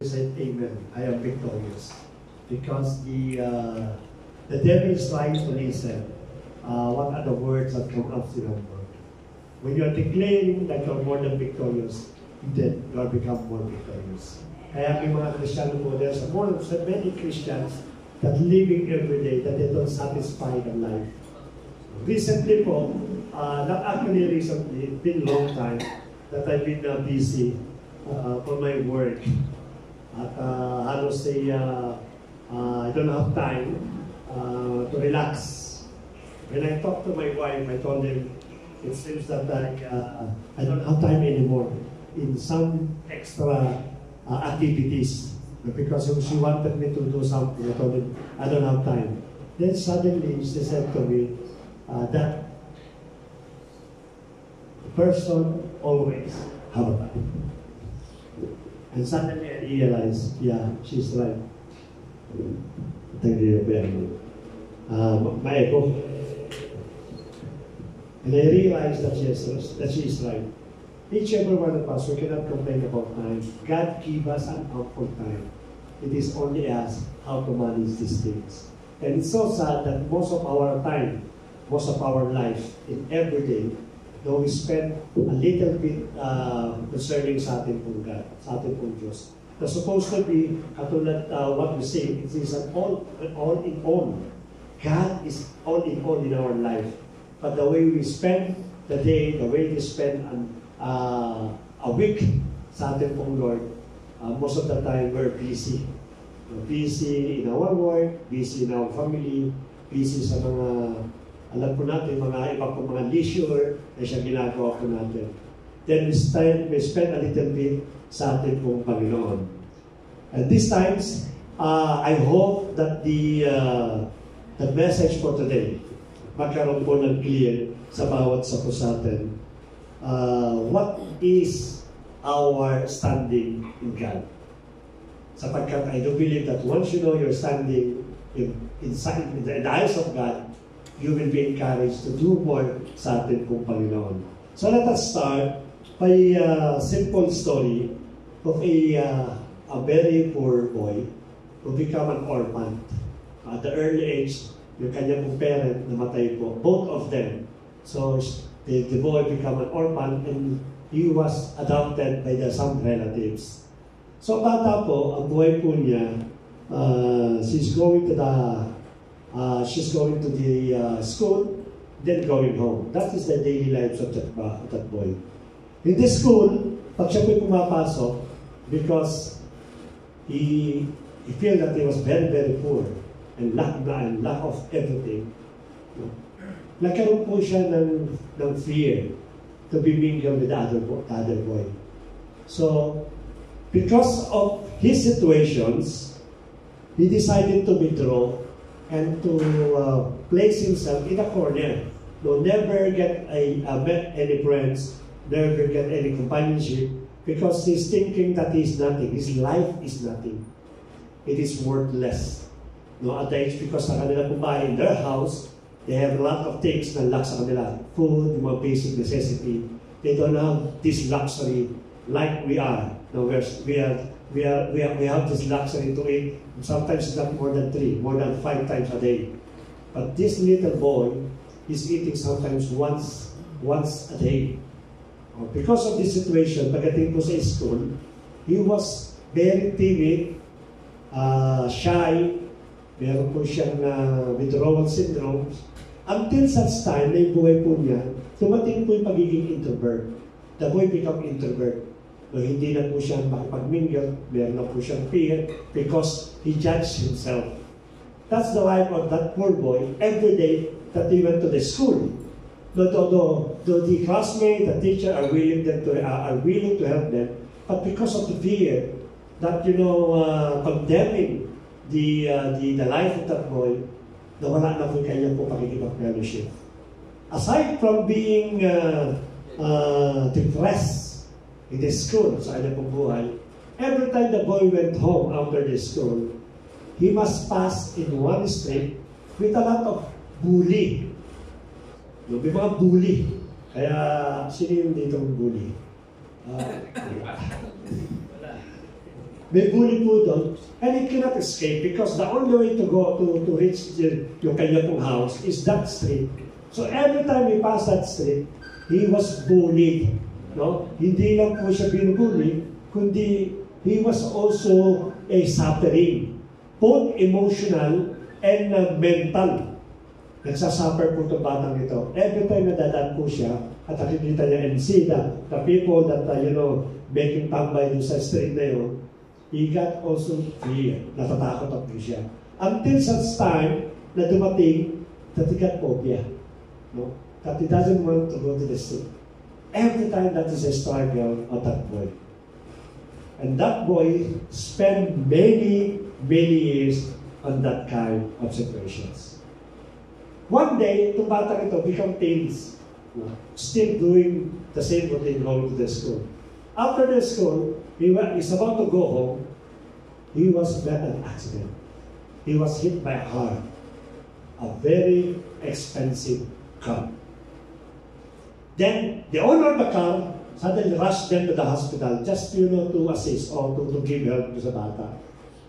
said, Amen. I am victorious. Because the devil is trying to listen. What are the words that come out in our word? When you are declaring that you are more than victorious, then you are become more victorious. Kaya may mga Kristiyano po, there's many Christians that living every day that they don't satisfy their life. Recently po, not actually recently, it's been a long time that I've been busy for my work. At halos I don't have time to relax. When I talked to my wife, I told him, it seems that I don't have time anymore in some extra activities. Because she wanted me to do something, I told him, I don't have time. Then suddenly she said to me, that person always have a time. And suddenly I realized, yeah, she's right. Thank you very much. My echo. And I realized that she is right. Each and every one of us, we cannot complain about time. God gave us an ample time. It is only us how to manage these things. And it's so sad that most of our time, most of our life, in every day, though we spend a little bit concerning sa ating pong God, sa ating pong Diyos. It's supposed to be, katulad what we say, it is an all in all. God is all in our life. But the way we spend the day, the way we spend a week sa ating pong Lord, most of the time we're busy. We're busy in our work, busy in our family, busy sa mga, alam po natin, mga iba pong mga leisure na siya ginagawa po natin. Then we spend a little bit sa ating pong Panginoon. And these times, I hope that the message for today, magkaroon po ng clear sa bawat sa po sa atin. What is our standing in God? Sapagkat I do believe that once you know you're standing in the eyes of God, you will be encouraged to do more sa atin pong Panginoon. So let us start by a simple story of a very poor boy who become an orphan. At the early age, yung kanyang pong parent namatay po, both of them. So the boy become an orphan and he was adopted by some relatives. So bata po, ang buhay po niya, she's going to the school, then going home. That is the daily lives of that boy. In this school, pag siya po pumapasok, because he felt that he was very, very poor and lack of everything, nagkaroon po siya ng fear to be mingled with the other boy. So, because of his situations, he decided to withdraw and to place himself in a corner. No, never get met any friends, never get any companionship, because he's thinking that he's nothing. His life is nothing. It is worthless. No, at the age, because sa kanila po ba in their house, they have a lot of things na lack sa kanila. Food, mga basic necessity. They don't have this luxury like we are. No, we have this luxury to eat. Sometimes not more than 3, more than 5 times a day. But this little boy is eating sometimes once a day. Because of this situation, pagdating po sa school, he was very timid, shy, meron po siyang withdrawal syndrome. Until such time, na yung buhay po niya, tumating po yung pagiging introvert. The boy become introvert. So, hindi na po siya makipag-mingle, meron na po siyang fear because he judged himself. That's the life of that poor boy every day that he went to the school. Though the classmate, the teacher are willing to help them, but because of the fear that, condemning the life of that boy, nawala na po kanya po pakikipag-fellowship. Aside from being depressed in the school, sa kanya pong buhay, every time the boy went home after the school, he must pass in one street with a lot of bully. May mga bully. Kaya, sino yung ditong bully? may bully po doon, and he cannot escape because the only way to go to reach yung kanya pong house is that street. So every time he passed that street, he was bullied. No? Hindi lang po siya binubully, kundi he was also a suffering, both emotional and mental. Nagsasuffer po itong batang ito. Every time na dadaan po siya, at nakikita niya and see the people that, making tambay dun sa street na yun, he got also fear. Natatakot po siya. Until such time na dumating that he got phobia. No? That he doesn't want to go to the street. Every time that is a struggle of that boy. And that boy spent many, many years on that kind of situations. One day, itong batang ito become teens. Still doing the same routine, going to the school. After the school, he's about to go home. He was met an accident. He was hit by a car, a very expensive car. Then the owner of the car suddenly rushed them to the hospital just to assist or to give help to the bata.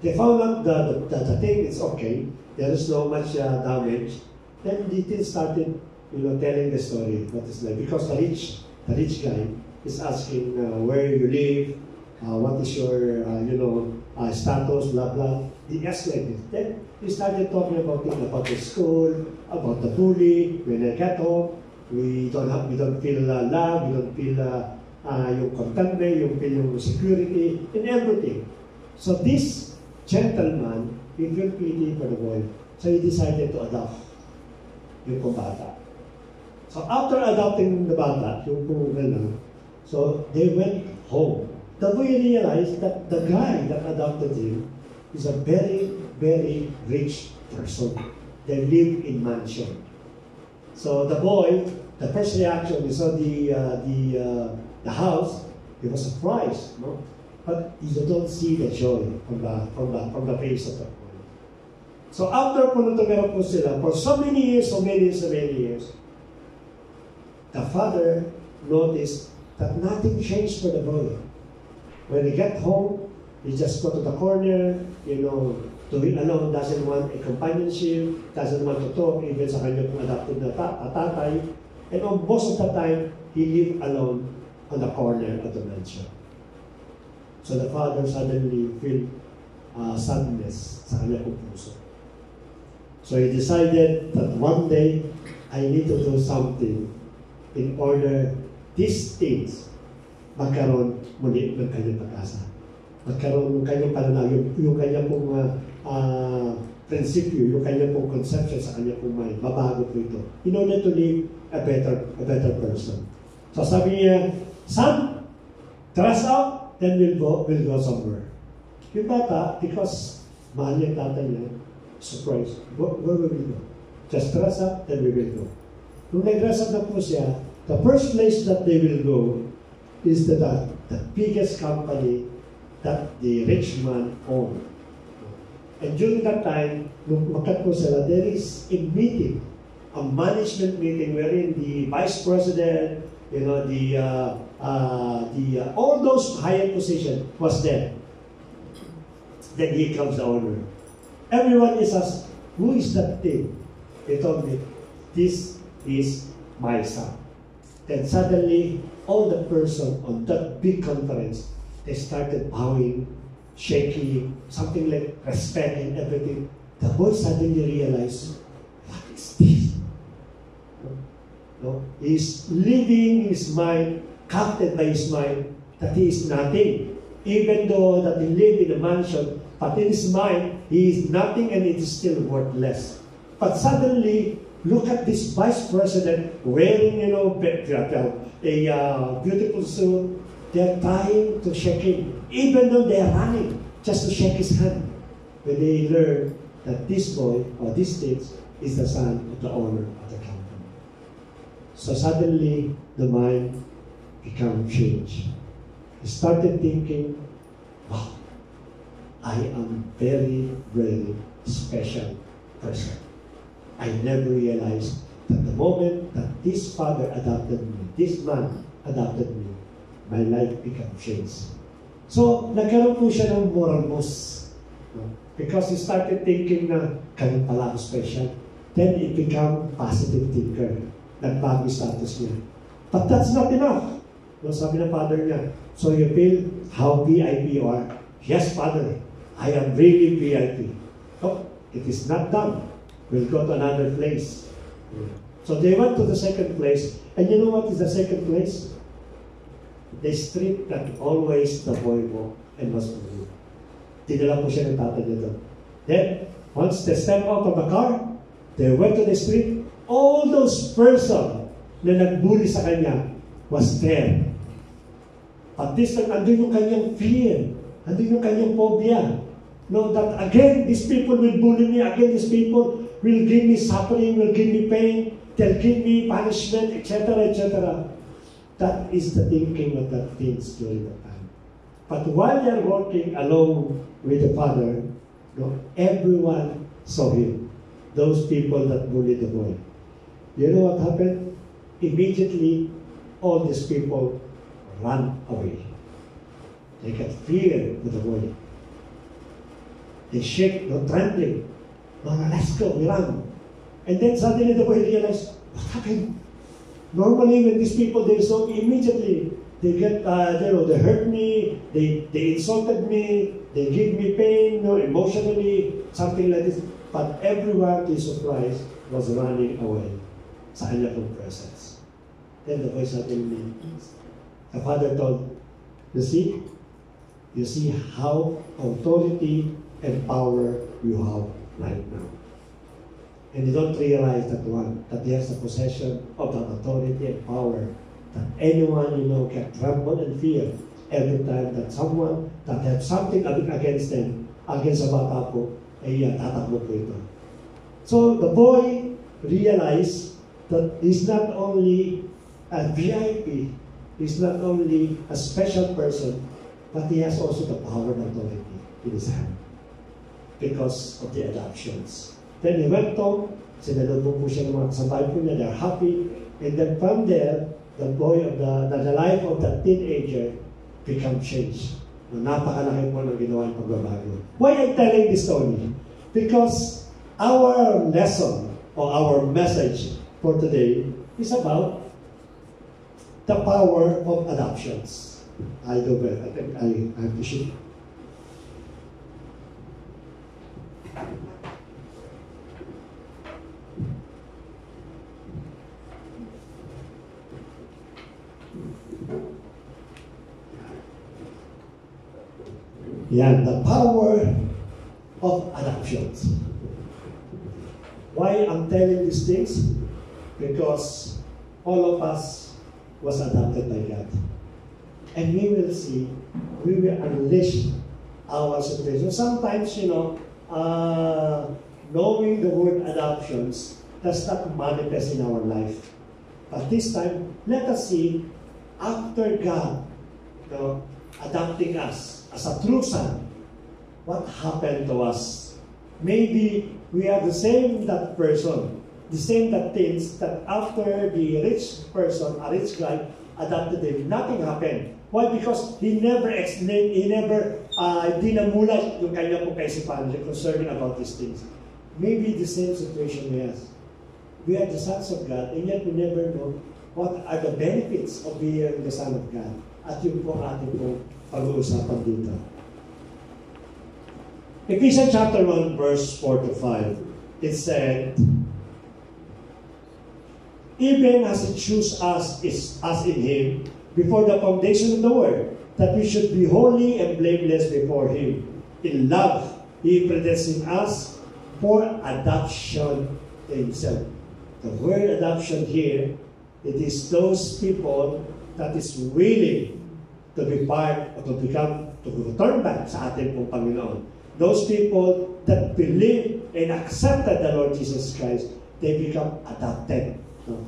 They found out the thing is okay. There is no much damage. Then the teen started telling the story, what is like, because the rich guy is asking where you live, what is your, status, blah, blah. He asked like this. Then he started talking about the school, about the bully. When I get home, we don't feel love, we don't feel yung contentment, yung feel yung security, and everything. So this gentleman, he felt pity for the boy. So he decided to adopt yung bata. So after adopting the bata, yung gano'n, so they went home. The boy realized that the guy that adopted him is a very, very rich person. They live in mansion. So the boy, the first reaction, he saw the house, he was surprised, no? But you don't see the joy from the face of the boy. So after meron po sila, for so many years, the father noticed that nothing changed for the boy. When he got home, he just go to the corner, doing alone, doesn't want a companionship, doesn't want to talk, even sa kanya pong adopted na tatay. And most of the time, he lived alone on the corner of the mansion. So the father suddenly feel sadness sa kanya pong puso. So he decided that one day, I need to do something in order these things magkaroon muli ng kanyang pag-asa. Magkaroon ng kanyang pananaw, yung kanyang pong prinsipyo, yung kanyang pong conception sa kanyang pong mind, mabago po ito. In order to live a better person. So sabi niya, son, trust out, then we'll go somewhere. Yung bata, because mahal niya tatay niya, surprise, where will we go? Just dress up, then we will go. Nung nag-dress up na po siya, the first place that they will go is the biggest company that the rich man owned. And during that time, nung makat po sila, there is a meeting, a management meeting wherein the vice president, all those higher position was there. Then here comes the owner. Everyone is asked, who is that thing? They told me, this is my son. Then suddenly, all the person on that big conference, they started bowing, shaking, something like respect and everything. The boy suddenly realized, what is this? No? He's living his mind, captured by his mind, that he is nothing. Even though that he lived in a mansion, but in his mind, he is nothing and it is still worthless. But suddenly, look at this vice president wearing, a beautiful suit. They're trying to shake him, even though they are running, just to shake his hand. When they learn that this boy or this kid is the son of the owner of the company. So suddenly, the mind became changed. He started thinking, wow, I am very, very special person. I never realized that the moment that this father adopted me, this man adopted me, my life became changed. So, nagkaroon po siya ng moral boost. No? Because he started thinking na, ganun pala ako special. Then, he become positive thinker. Nagbago status niya. But that's not enough. No, sabi ng father niya, so you feel how VIP you are? Yes, father. I am really VIP. Oh, it is not done. We'll go to another place. So they went to the second place. And you know what is the second place? The street that always the boy walked and was moving. Tinala po siya ng tatay niya doon. Then, once they stepped out of the car, they went to the street. All those person na nagbuli sa kanya was there. At this time, andun yung kanyang fear. Andun yung kanyang phobia. No, that again, these people will bully me. Again, these people will give me suffering, will give me pain. They'll give me punishment, etc., etc. That is the thinking of that teens during that time. But while they are walking along with the father, no, everyone saw him. Those people that bullied the boy. You know what happened? Immediately, all these people ran away. They got fear with the boy. They shake, no, trembling. No, let's go, we run. And then suddenly the boy realized, what happened? Normally, when these people, they saw me immediately, they get, they hurt me, they insulted me, they give me pain, emotionally, something like this. But everyone, to his surprise, was running away sa kanyang presence. Then the boy suddenly, the father told, you see how authority and power you have right now. And you don't realize that that there's a possession of that authority and power that anyone can tremble and fear every time that someone that has something against them, against a bata po, ay tatakbo po ito. So the boy realized that he's not only a VIP, he's not only a special person, but he has also the power and authority in his hand because of the adoptions. Then he went home, sinalubong po siya ng mga kasabay po niya, they're happy, and then from there, the life of the teenager become changed. Napakalaki po ng ginawa ng pagbabago. Why I'm telling this story? Because our lesson or our message for today is about the power of adoptions. I think I have to shoot. Yeah, the power of adoptions. Why I'm telling these things? Because all of us was adopted by God. And we will see, we will unleash our situation. Sometimes, knowing the word adoptions does not manifest in our life. But this time, let us see, after God adopting us as a true son, what happened to us? Maybe we are the same that person, the same that thinks that after the rich person, a rich guy, adopted him, nothing happened. Why? Because he never dinamulat yung kanya pong kaisipan concerning about these things. Maybe the same situation we have. We are the sons of God, and yet we never know what are the benefits of being the son of God. At yun po ating po pag-uusapan dito. Ephesians chapter 1, verse 4 to 5, it said, even as He chose us in Him before the foundation of the world, that we should be holy and blameless before Him. In love, He predestined us for adoption to Himself. The word adoption here, it is those people that is willing to be part or to return back sa ating pong Panginoon. Those people that believe and accepted the Lord Jesus Christ, they become adopted. No?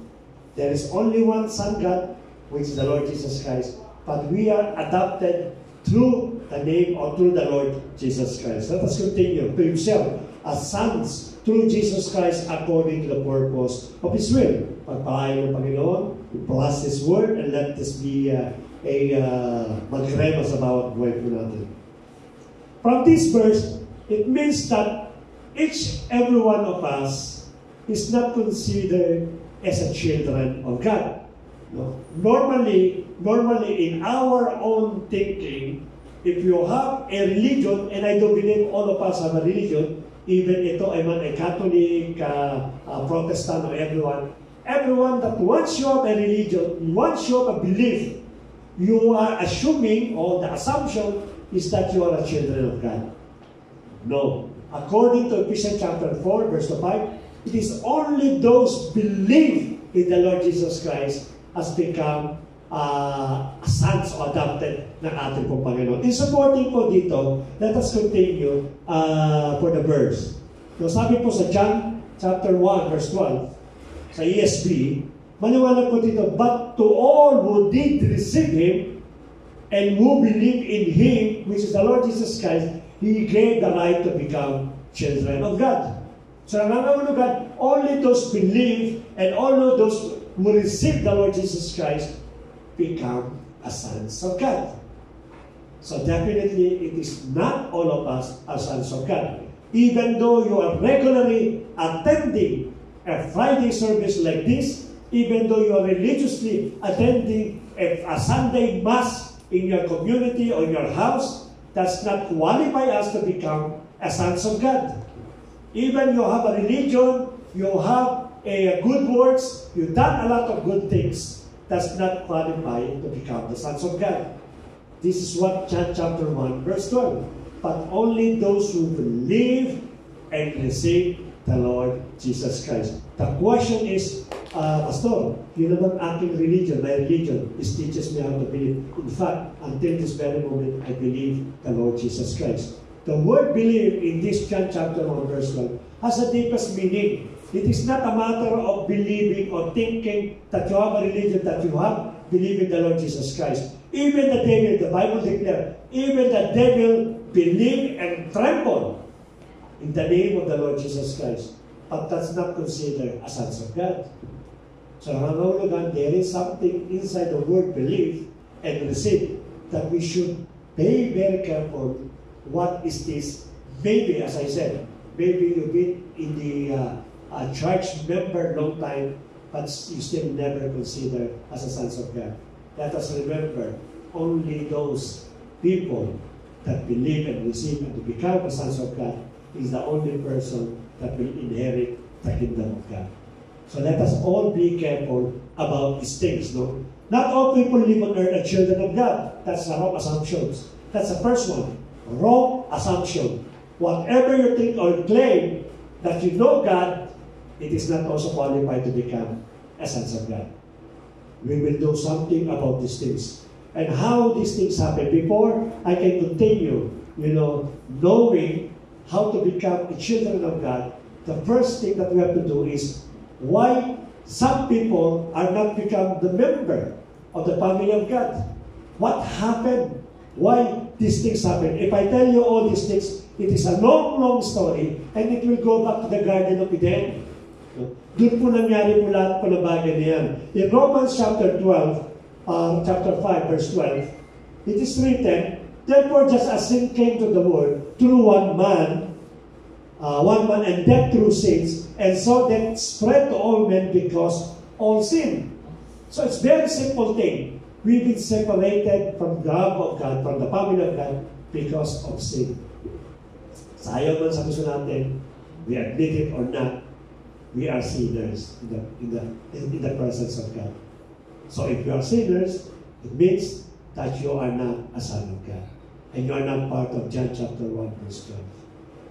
There is only one Son God, which is the Lord Jesus Christ, but we are adopted through the name or through the Lord Jesus Christ. Let us continue. To Himself, as sons through Jesus Christ according to the purpose of His will. Pagpalain ng Panginoon, bless His word, and let this be magrema sa bawat buhay po natin. From this verse, it means that every one of us is not considered as a children of God. No? Normally, in our own thinking, if you have a religion, and I don't believe all of us have a religion, even ito ay man a Catholic, Protestant, or everyone that once you have a religion, once you have a belief, you are assuming, or the assumption is that you are a children of God. No. According to Ephesians chapter 4, verse 5, it is only those believe in the Lord Jesus Christ has become sons or adopted ng ating pong Panginoon. In supporting po dito, let us continue for the verse. So sabi po sa John chapter 1, verse 12, sa ESV, maliwanag po dito, but to all who did receive Him and who believe in Him, which is the Lord Jesus Christ, He gave the right to become children of God. So nangangahulugan, only those believe and only those who receive the Lord Jesus Christ become a sons of God. So definitely, it is not all of us are sons of God. Even though you are regularly attending a Friday service like this, even though you are religiously attending a Sunday Mass in your community or in your house, does not qualify us to become a sons of God. Even you have a religion, you have a good works, you've done a lot of good things, does not qualify to become the sons of God. This is what John chapter 1, verse 12. But only those who believe and receive the Lord Jesus Christ. The question is, Pastor, yun naman aking religion, my religion, this teaches me how to believe. In fact, until this very moment, I believe the Lord Jesus Christ. The word believe in this John chapter 1, verse 12 has a deepest meaning. It is not a matter of believing or thinking that you have a religion, that you have believe in the Lord Jesus Christ. Even the devil, the Bible declares, even the devil believe and tremble in the name of the Lord Jesus Christ. But that's not considered a sons of God. So there is something inside the word believe and receive that we should be very careful. What is this? Maybe, as I said, maybe you've been in the church member long time, but you still never consider as a sons of God. Let us remember, only those people that believe and receive and to become the sons of God is the only person that will inherit the kingdom of God. So let us all be careful about these things. No? Not all people live on earth are children of God. That's the wrong assumptions. That's the first one. Wrong assumption. Whatever you think or claim that you know God, it is not also qualified to become a sons of God. We will do something about these things. And how these things happen. Before I can continue, knowing how to become a children of God, the first thing that we have to do is why some people are not become the member of the family of God. What happened? Why these things happen? If I tell you all these things, it is a long, long story, and it will go back to the Garden of Eden. Doon po nangyari po lahat po na bagay niyan. In Romans chapter 12, chapter 5, verse 12, it is written, therefore, just as sin came to the world through one man, and death through sins, and so death spread to all men because all sin. So it's very simple thing. We've been separated from the love of God, from the family of God, because of sin. Sayo man sa gusto natin, we admit it or not, we are sinners in the presence of God. So if you are sinners, it means that you are not a son of God. And you are not part of John chapter 1, verse 12.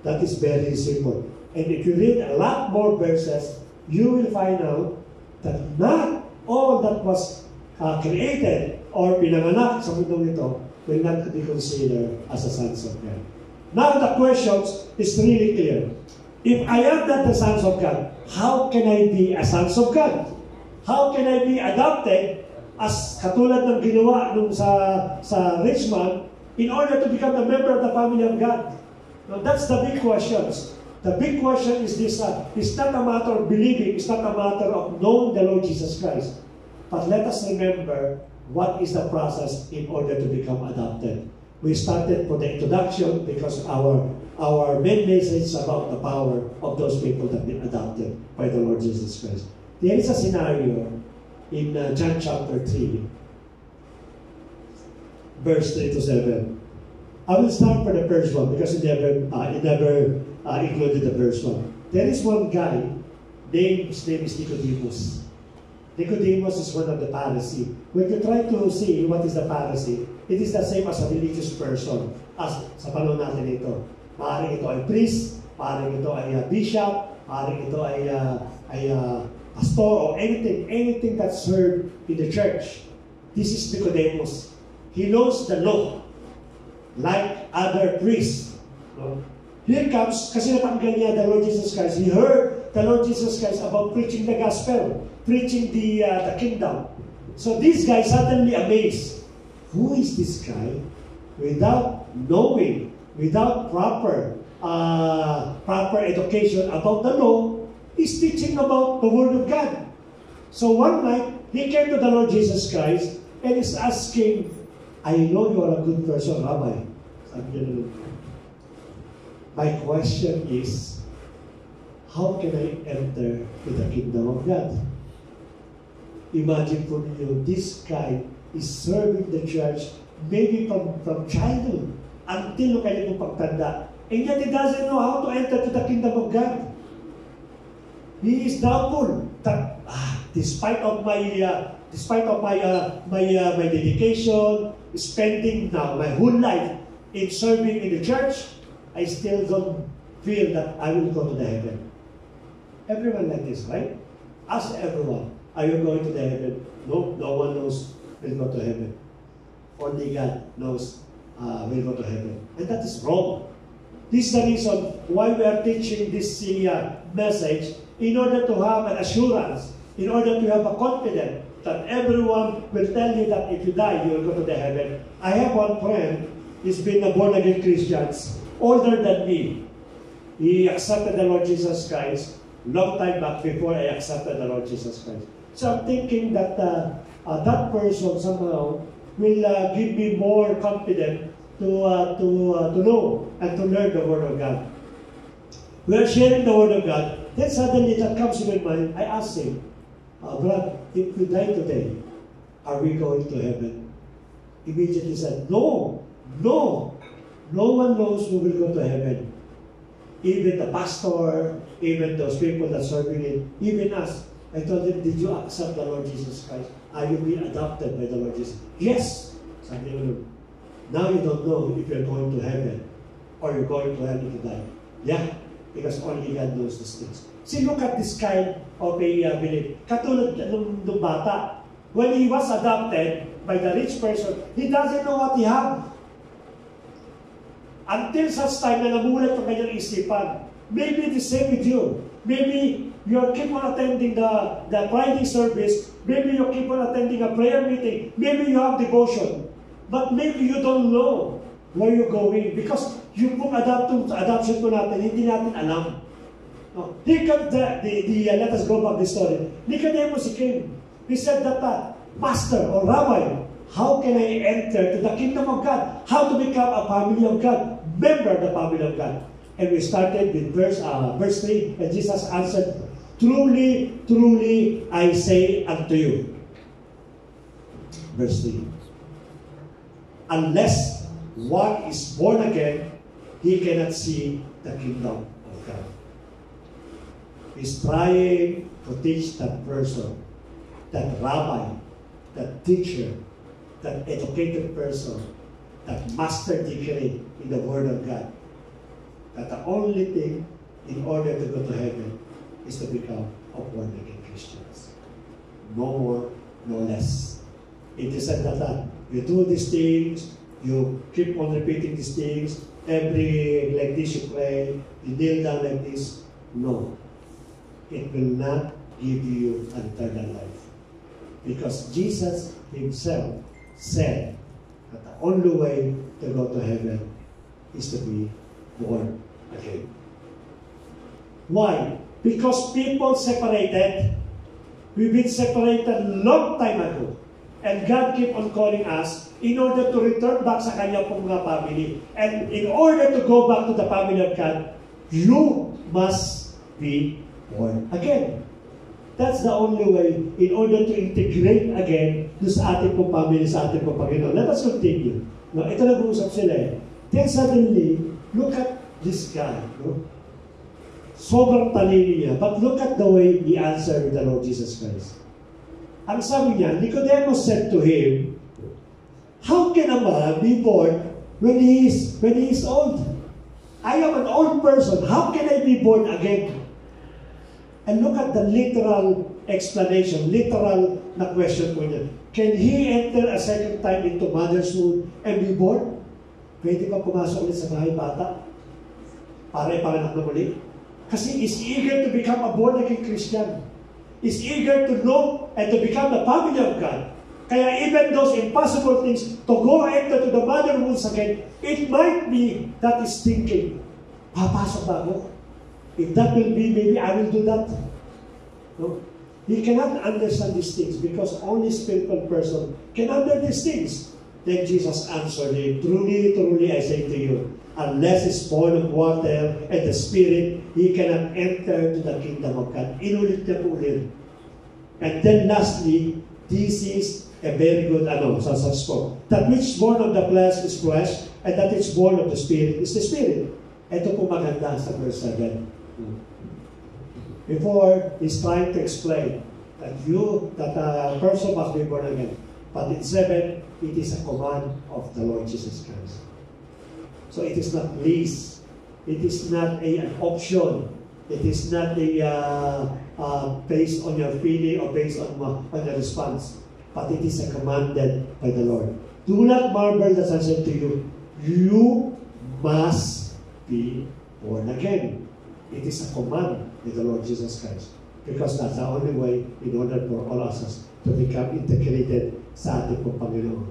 That is very simple. And if you read a lot more verses, you will find out that not all that was created or pinanganak sa mundong ito will not be considered as a sons of God. Now the question is really clear. If I am not the sons of God, how can I be a sons of God? How can I be adopted as katulad ng ginawa nung sa rich man in order to become a member of the family of God? Now that's the big questions. The big question is this, it's not a matter of believing, it's not a matter of knowing the Lord Jesus Christ. But let us remember what is the process in order to become adopted. We started for the introduction because our main message is about the power of those people that have been adopted by the Lord Jesus Christ. There is a scenario in John chapter 3, verse 3 to 7. I will start for the first one because it never included the first one. There is one guy, his name is Nicodemus. Nicodemus is one of the Pharisees. When you try to see what is the Pharisee, it is the same as a religious person as sa panahon natin ito. Maaaring ito ay priest, maaaring ito ay bishop, maaaring ito ay pastor or anything that served in the church. This is Nicodemus. He knows the law like other priests. No? Here comes, kasi napakinggan niya the Lord Jesus Christ. He heard the Lord Jesus Christ about preaching the gospel, preaching the kingdom. So this guy suddenly amazed. Who is this guy? Without knowing, without proper education about the law, he's teaching about the Word of God. So one night, he came to the Lord Jesus Christ and is asking, I know you are a good person, Rabbi. Sabi niya, my question is, how can I enter to the kingdom of God? Imagine for you, this guy is serving the church maybe from childhood until kanyang pagtanda. And yet he doesn't know how to enter to the kingdom of God. He is doubtful that despite of my dedication, spending now my whole life in serving in the church, I still don't feel that I will go to the heaven. Everyone like this, right? Ask everyone, are you going to the heaven? No, no one knows will go to heaven. Only God knows will go to heaven. And that is wrong. This is the reason why we are teaching this message, in order to have an assurance, in order to have a confidence that everyone will tell you that if you die, you will go to the heaven. I have one friend, he's been a born-again Christian, older than me. He accepted the Lord Jesus Christ long time back before I accepted the Lord Jesus Christ. So I'm thinking that that person somehow will give me more confidence to know and to learn the Word of God. We are sharing the Word of God. Then suddenly that comes to my mind. I asked him, Brad, if we die today, are we going to heaven? Immediately said, no. No one knows who will go to heaven. Even the pastor, even those people that serving it, even us. I told him, did you accept the Lord Jesus Christ? Are you being adopted by the Lord Jesus? Yes. Sabi niya, now you don't know if you're going to heaven or you're going to hell if you die. Yeah, because only God knows these things. See, look at this kind of a belief. Katulad nung bata, when he was adopted by the rich person, he doesn't know what he had. Until such time na namulat ang kanyang isipan. Maybe the same with you. Maybe you keep on attending the Friday service. Maybe you keep on attending a prayer meeting. Maybe you have devotion. But maybe you don't know where you're going. Because yung pong adoption po natin, hindi natin alam. No. Let us go back the story. Nicodemus came. He said that, Pastor or Rabbi, how can I enter to the kingdom of God? How to become a family of God? Member of the family of God. And we started with verse 3, and Jesus answered, Truly, truly, I say unto you. Verse 3. Unless one is born again, he cannot see the kingdom of God. He's trying to teach that person, that rabbi, that teacher, that educated person, that master degree in the Word of God, that the only thing in order to go to heaven is to become a born-again Christians. No more, no less. It is said that you do these things, you keep on repeating these things, like this you pray, you kneel down like this. No. It will not give you an eternal life. Because Jesus Himself said that the only way to go to heaven is to be born again. Why? Because people separated. We've been separated long time ago. And God keep on calling us in order to return back sa kanyang pong mga family. And in order to go back to the family of God, you must be born again. That's the only way in order to integrate again sa ating pong family, sa ating pong Panginoon. Let us continue. No, ito nag-uusap sila eh. Then suddenly, look at this guy. No? Sobrang talino niya. But look at the way he answered the Lord Jesus Christ. Ang sabi niya, Nicodemus said to him, how can a man be born when he is old? I am an old person. How can I be born again? And look at the literal explanation, literal na question po niya. Can he enter a second time into mother's womb and be born? Pwede pa pumasok ulit sa bahay bata para ipanganak na muli? Kasi is eager to become a born-again Christian. Is eager to know and to become the family of God. Kaya even those impossible things, to go enter to the mother womb again, it might be that is thinking, papasok ba ako? If that will be, maybe I will do that. No? He cannot understand these things because only spiritual person can understand these things. Then Jesus answered him, truly, truly, I say to you, unless it's born of water and the Spirit, he cannot enter to the kingdom of God. Inulit niya po ulit. And then lastly, this is a very good sasasko. That which is born of the flesh is flesh, and that which is born of the Spirit is the Spirit. Ito po maganda sa verse 7. Before, he's trying to explain that a person must be born again. But in 7, it is a command of the Lord Jesus Christ. So it is not least. It is not an option. It is not based on your feeling or based on your response. But it is a commanded by the Lord. Do not marvel that I said to you, you must be born again. It is a command by the Lord Jesus Christ. Because that's the only way in order for all of us to become integrated sa ating pong Panginoon.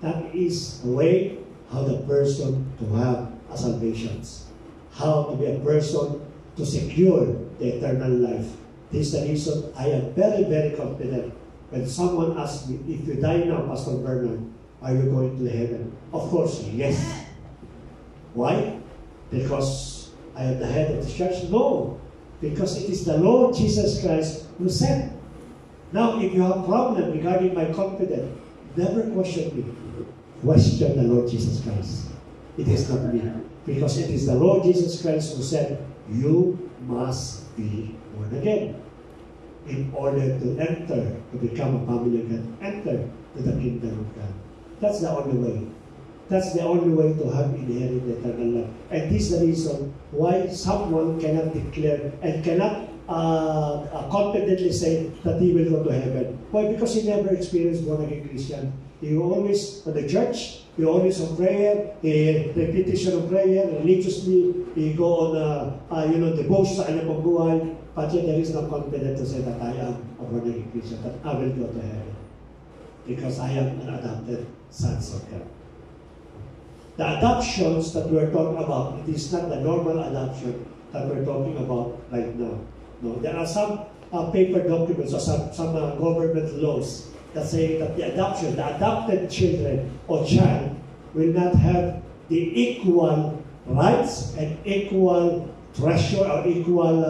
That is the way how the person to have a salvation. How to be a person to secure the eternal life. This is the reason I am very, very confident when someone asks me, if you die now, Pastor Bernard, are you going to heaven? Of course, yes. Why? Because I am the head of the church? No. Because it is the Lord Jesus Christ who said. Now, if you have a problem regarding my confidence, never question me. Question the Lord Jesus Christ. It is not me. Because it is the Lord Jesus Christ who said, you must be born again. In order to enter, to become a family of God, enter to the kingdom of God. That's the only way. That's the only way to have inherit eternal life. And this is the reason why someone cannot declare and cannot confidently say that he will go to heaven. Why? Because he never experienced born-again Christian. He always on the church, he always on prayer, repetition of prayer, religiously, he go on devotion sa kanyang pagbuhay, but yet there is no confidence to say that I am a born-again Christian, that I will go to heaven. Because I am an adopted son of God. The adoptions that we're talking about, it is not the normal adoption that we're talking about right now. No, there are some paper documents or some government laws that say that the adopted children or child will not have the equal rights and equal treasure or equal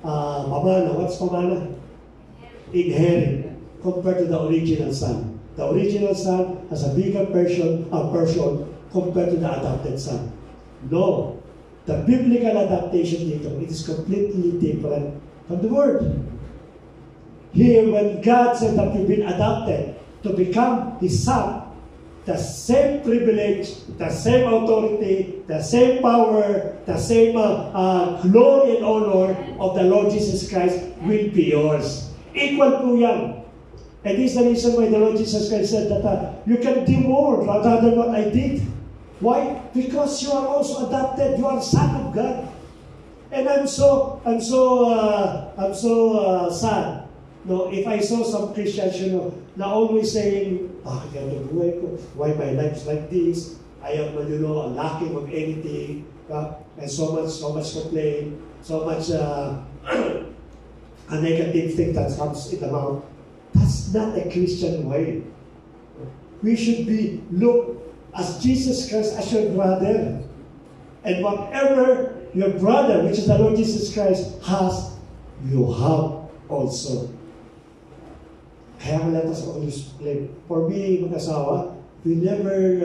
pamana. What's pamana? Inherit compared to the original son. The original son has a bigger portion compared to the adopted son. No. The biblical adaptation dito, it is completely different from the word. Here, when God said that you've been adopted to become His son, the same privilege, the same authority, the same power, the same glory and honor of the Lord Jesus Christ will be yours. Equal po yan. And this is the reason why the Lord Jesus Christ said that you can do more rather than what I did. Why? Because you are also adopted. You are son of God. And I'm so sad. No, if I saw some Christians, na always saying, bakit yan ang buhay ko? Why my life is like this? I am, lacking of anything. And so much complaint, so much a negative thing that comes in the mouth. That's not a Christian way. We should be look as Jesus Christ as your brother. And whatever your brother, which is the Lord Jesus Christ, has, you have also. Kaya let us always play. For me, mag-asawa, we never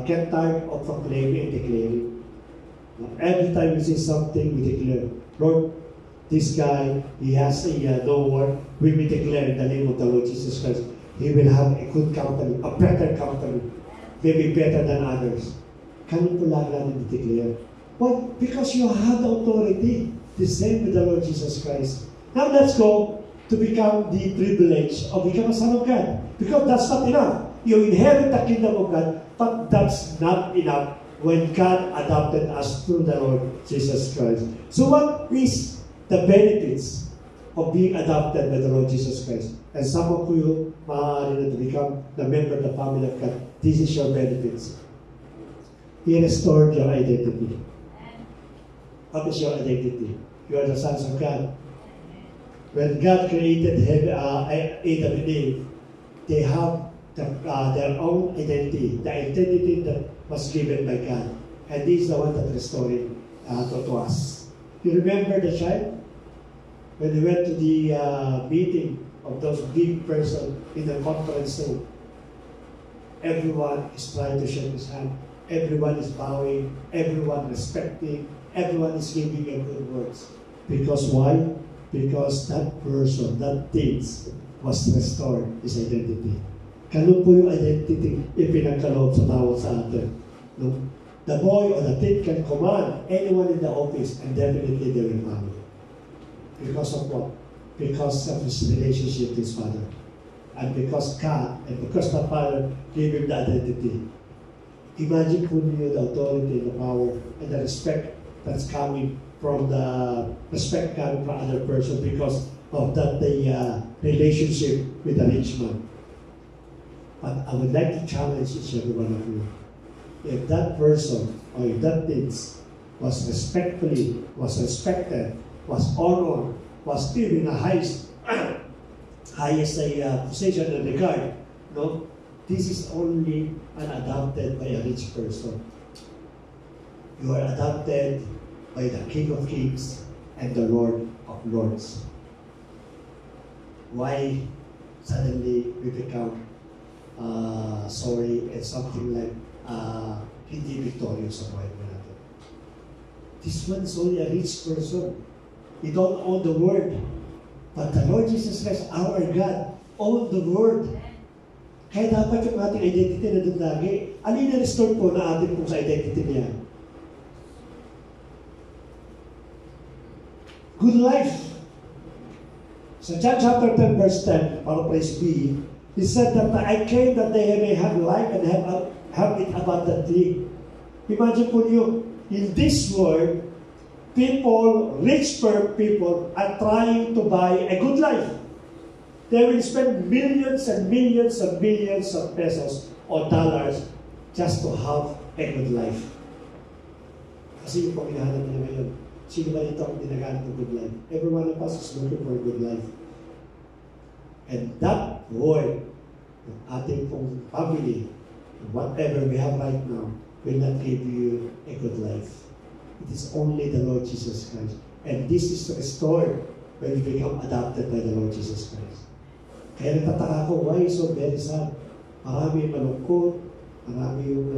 get tired of proclaiming and declaring. Every time we see something, we declare, Lord, this guy, he has a no word. We will declare in the name of the Lord Jesus Christ. He will have a good company, a better company, maybe better than others. Ganun po lagi natin declare. Why? Because you have the authority. The same with the Lord Jesus Christ. Now let's go to become the privilege of becoming a son of God. Because that's not enough. You inherit the kingdom of God, but that's not enough when God adopted us through the Lord Jesus Christ. So what is the benefits of being adopted by the Lord Jesus Christ? And some of you, maaari na to become the member of the family of God. This is your benefits. He restored your identity. What is your identity? You are the sons of God. When God created Adam and Eve, they have their own identity, the identity that was given by God. And this is the one that restored it to us. You remember the child? When we went to the meeting of those big persons in the conference room, everyone is trying to shake his hand. Everyone is bowing. Everyone respecting. Everyone is giving him good words. Because why? Because that person, that thing, was restored, his identity. Ganun po yung identity ipinagkaloob sa tawag sa atin. No? The boy or the kid can command anyone in the office and definitely they will follow. Because of what? Because of his relationship with his father. And because God, and because the father gave him the identity. Imagine po niyo the authority, the power, and the respect that's coming from the respect coming from other person because of that relationship with the rich man. But I would like to challenge each and every one of you. If that person or if that thing was respected, was honored, was given the highest position and regard, no? This is only adopted by a rich person. You are adopted by the King of Kings and the Lord of Lords. Why suddenly we become sorry and something like hindi victorious sa buhay natin? This one is only a rich person. He don't own the world. But the Lord Jesus Christ, our God, owned the world. Kaya dapat yung ating identity na doon lagi. Ano yung na-restore po na ating kung sa identity niya? Good life. Sa John chapter 10 verse 10, paraphrase B, he said that I came that they may have life and have it abundantly. Imagine po niyo, in this world, people, rich people, are trying to buy a good life. They will spend millions and millions and millions of pesos or dollars just to have a good life. Kasi yung po hinahanap nila ngayon. Sino ba dito ang dinaganap ng good life? Every one of us is looking for a good life. And that word, ng ating pong family, whatever we have right now, will not give you a good life. It is only the Lord Jesus Christ. And this is restored when you become adopted by the Lord Jesus Christ. Kaya nagtataka ko, why is so very sad? Marami yung malungkot, marami yung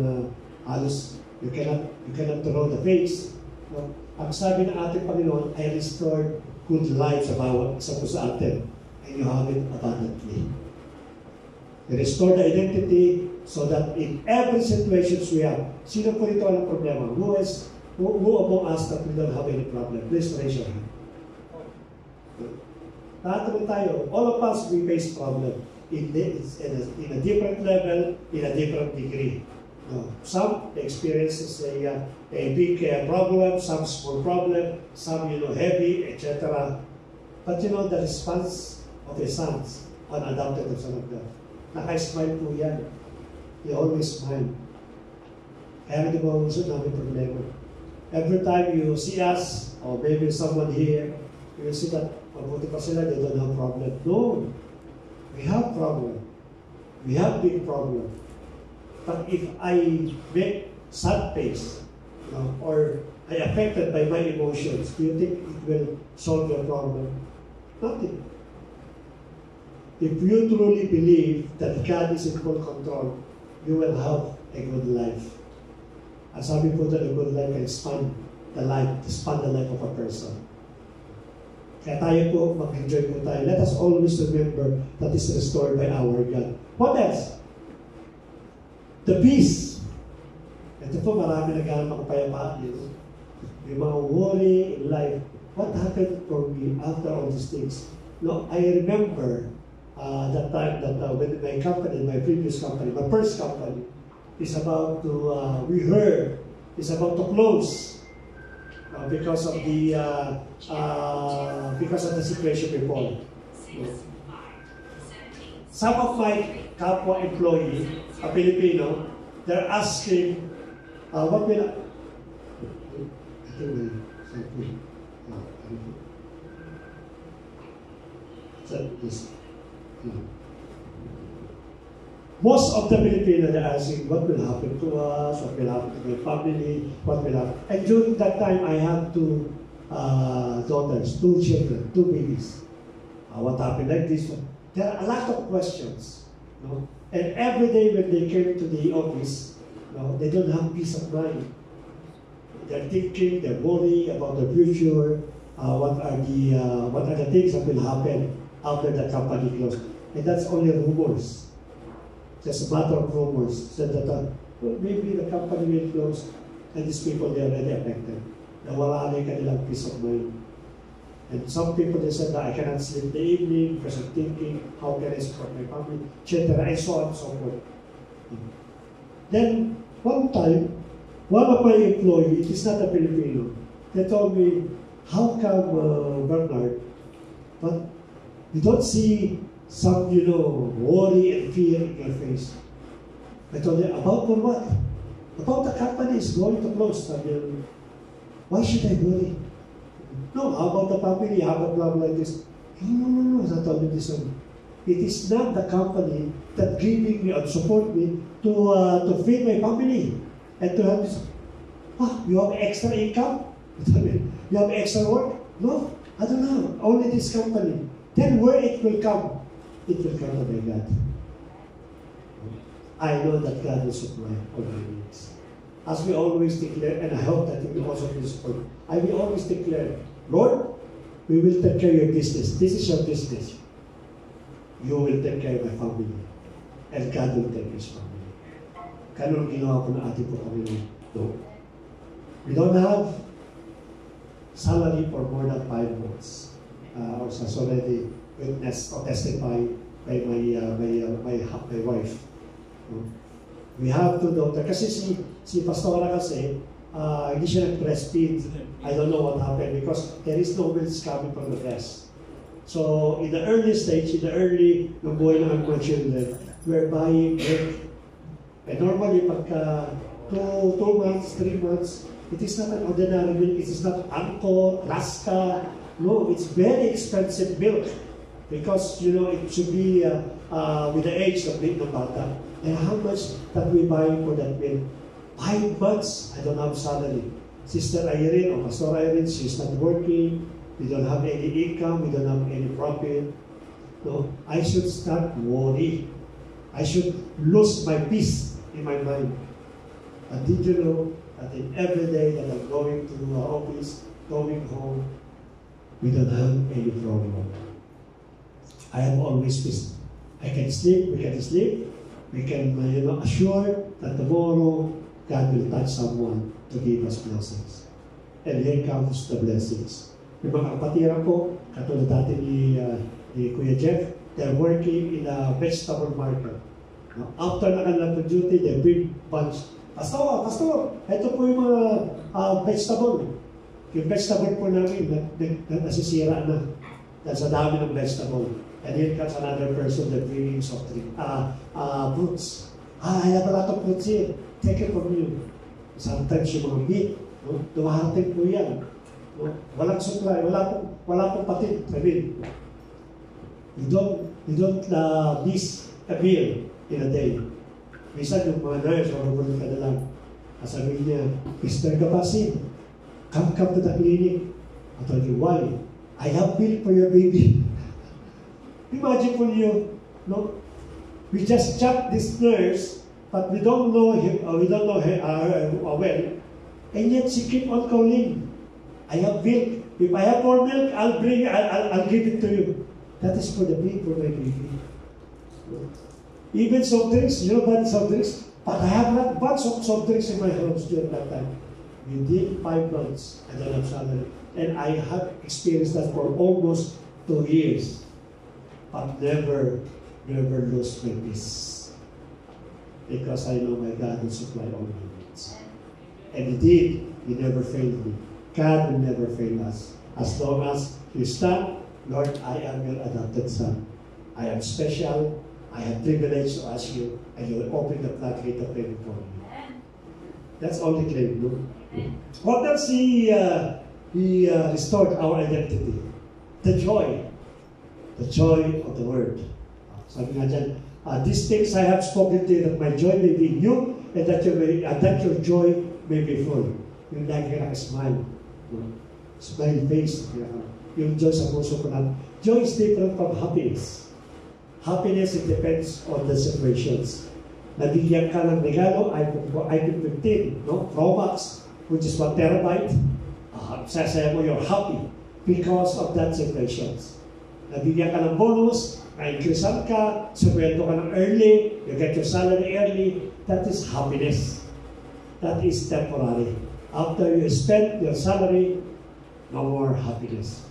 halos, you cannot throw the face. No? Ang sabi ng ating Panginoon, I restored good life sa bawat isa po sa atin. And you have it abundantly. You restore the identity so that in every situation we have, sino po rito ang problema? Who among us that we don't have any problem? Please raise your hand. Lahat naman tayo, all of us, we face problem in a different level, in a different degree. No. Some experiences a big problem, some small problem, some heavy, etc. But the response of a son, unadopted of Son of God, naka-smile po yan. He always smile. Kaya di ba usod namin problema? Every time you see us, or maybe someone here, you see that mabuti pa sila, they don't have problem. No. We have problem. we have big problem. But if I make sad face, or I affected by my emotions, do you think it will solve your problem? Nothing. If you truly believe that God is in full control, you will have a good life. As sabi po that a good life can span the life of a person. Kaya tayo po, mag-enjoy po tayo. Let us always remember that is restored by our God. What else? The peace. Ito po, marami naghanap ng kapayapaan. May mga worry in life. What happened for me after all these things? No, I remember that time that when my company, my previous company, my first company, is about to, we heard, is about to close because of the situation before. Some of my kapwa employee, a Filipino, they're asking, what will most of the Filipinos are asking, what will happen to us, what will happen to my family, what will happen. And during that time, I had two daughters, two children, two babies. What happened like this? There are a lot of questions. And every day when they came to the office, they don't have peace of mind. They're thinking, they're worried about the future, what are the things that will happen after the company closes. And that's only rumors. Just a matter of rumors. Said that maybe the company will close and these people, they are already affected. Nawala na yung kanilang peace of mind. And some people, they said that I cannot sleep in the evening because I'm thinking, how can I support my family, etc. And so on and so forth. Then, one time, one of my employees, it is not a Filipino, they told me, how come, Bernard, but you don't see some, worry and fear in your face? I told him, about what? About the company is going to close. Why should I worry? No, how about the family? How about blah, blah, like this? No. I told him this one. It is not the company that giving me or support me to feed my family and to have this. You have extra income? You have extra work? No, I don't know. Only this company. Then where it will come? It will come to my God. I know that God will supply all my needs. As we always declare, and I hope that you will also be supported, I will always declare, Lord, we will take care of your business. This is your business. You will take care of my family. And God will take his family. Ganun ginawa ko na ating po kami. No. We don't have salary for more than 5 months. Or has already witnessed or testified by my wife. No? We have to know that kasi si Pastora kasi hindi siya nag-breastfeed. I don't know what happened because there is no milk coming from the breast. So in the early stage, nung buhay ng mga children, we're buying milk. And normally pagka 2 months, 3 months, it is not an ordinary milk. It is not Anchor, Raska. No, it's very expensive milk because it should be with the age of the bata. And how much that we buy for that milk? 5 months, I don't have salary. Sister Irene or Pastor Irene, she's not working. We don't have any income. We don't have any profit. No, I should start worry. I should lose my peace in my mind. And did you know that in every day that I'm going to the office, going home, we don't have any problem. I have always peace. I can sleep, we can sleep. We can assure that tomorrow God will touch someone to give us blessings. And here comes the blessings. Yung mga kapatiran ko, katulad dati ni Kuya Jeff, they're working in a vegetable market. After na kanilang duty, they bring bunch. Pastor, ito po yung mga vegetable. Yung vegetable po namin, nasisira na. Dahil sa dami ng vegetable. And here comes another person that bringing soft drink. Fruits. I have a lot of fruits here. Take it from you. Sometimes yung mga meat, dumahating po yan. Walang supply, wala pong patid. I mean, you don't miss a meal in a day. Minsan yung mga nurse, marupunod ka na lang. Sabihin niya, Mr. Kapasin, come to the clinic. I told you, why? I have milk for your baby. Imagine for you, no? We just chat this nurse, but we don't know him, we don't know her well, and yet she keep on calling. I have milk. If I have more milk, I'll give it to you. That is for the milk for my baby. Even soft drinks, you know what soft drinks? But I have not bunch of soft drinks in my house during that time. Within 5 months, I don't have salary. And I have experienced that for almost 2 years. But never lose my peace. Because I know my God will supply all my needs. And He did. He never failed me. God will never fail us. As long as you stand, Lord, I am your adopted son. I am special. I have privilege to ask you, and you will open the floodgate of heaven for me. That's all He claimed, no? What else He restored our identity? The joy. The joy of the Word. Sabi nga dyan, these things I have spoken to you, that my joy may be in you, and that your joy may be full. Yung lagi ka nakasmile. Smile face. Yung joy sa puso ko natin. Joy is different from happiness. Happiness, it depends on the situations. Nabigyan ka ng regalo, iPhone 15, no? Pro Max, which is 1 terabyte. Sasaya mo, you're happy because of that situations. Nabigyan ka ng bonus, na-increasean ka, sweldo ka ng early, you get your salary early, that is happiness. That is temporary. After you spend your salary, no more happiness.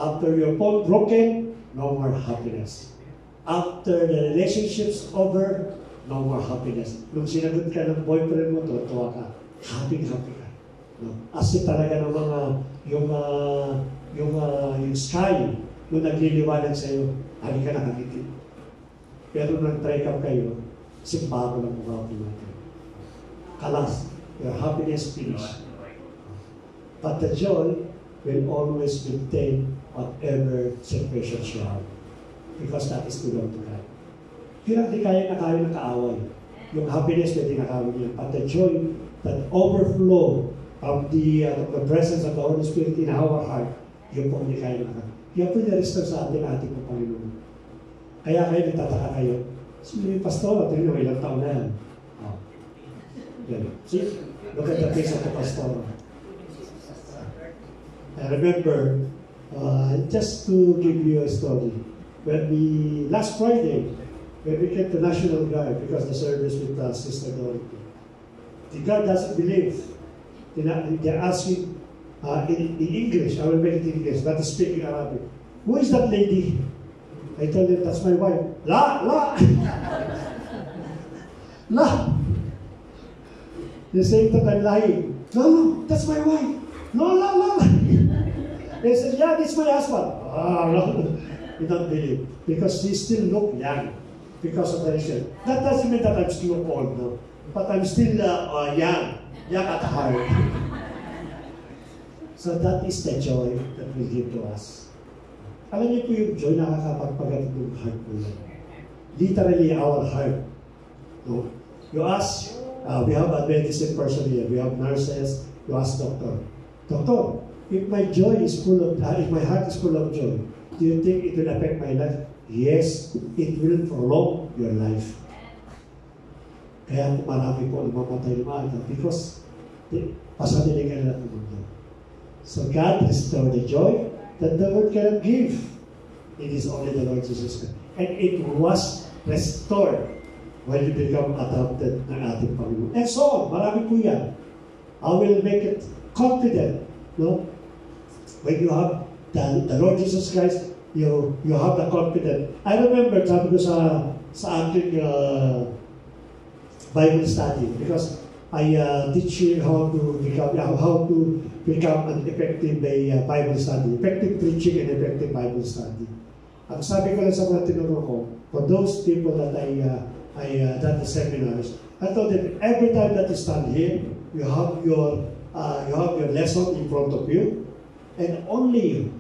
After your phone broken, no more happiness. After the relationship's over, no more happiness. Nung sinagot ka ng boyfriend mo, tuwa ka. Happy ka. No? As if talaga ng mga, yung sky, nung nagliliwanag sa'yo, lagi ka nakangiti. Pero nung break up kayo, simpa ko ng mukha ko natin. Kalas, your happiness finished. But the joy will always maintain whatever situations you have. Because that is belong to God. Hindi kaya nakawin ng kaaway. Yung happiness pwede nakawin niya. But the joy that overflow of the presence of the Holy Spirit in our heart, yun po hindi kaya nakawin. Yan po na-restore sa ating po Panginoon. Kaya kayo nagtataka kayo. Sige, pastor, ito yung ilang taon na yan. Oh. See? Look at the face of the pastor. I remember, just to give you a story, last Friday, when we came to National Guard, because the service with Sister Dorothy, the guard doesn't believe. They're asking in English, I will make it in English, not speaking Arabic. Who is that lady? I told them, that's my wife. La! They say that I'm lying. No, that's my wife. No. They said, yeah, this is my husband. No. You don't believe. Because she still look young. Because of the reason. That doesn't mean that I'm still old, no. But I'm still young. Young at heart. So that is the joy that we give to us. Alam niyo po yung joy nakakapagpagat ng heart po yan. Literally our heart. No? You ask, we have a medicine person here. We have nurses. You ask doctor. Doctor, if my joy is full of, if my heart is full of joy, do you think it will affect my life? Yes, it will prolong your life. Kaya marami po namamatay ng maaga because pasadiligan nila ng mundo. So God restored the joy that the world cannot give. It is only the Lord Jesus Christ. And it was restored when you become adopted ng ating Panginoon. And so on, marami po yan. I will make it confident, no? When you have the Lord Jesus Christ, you have the confidence. I remember, sabi ko sa ating Bible study, because I teach you how to become an effective Bible study, effective preaching and effective Bible study. Ang sabi ko lang sa mga tinuro ko, for those people that I done the seminars, I told them every time that you stand here, you have your lesson in front of you, and only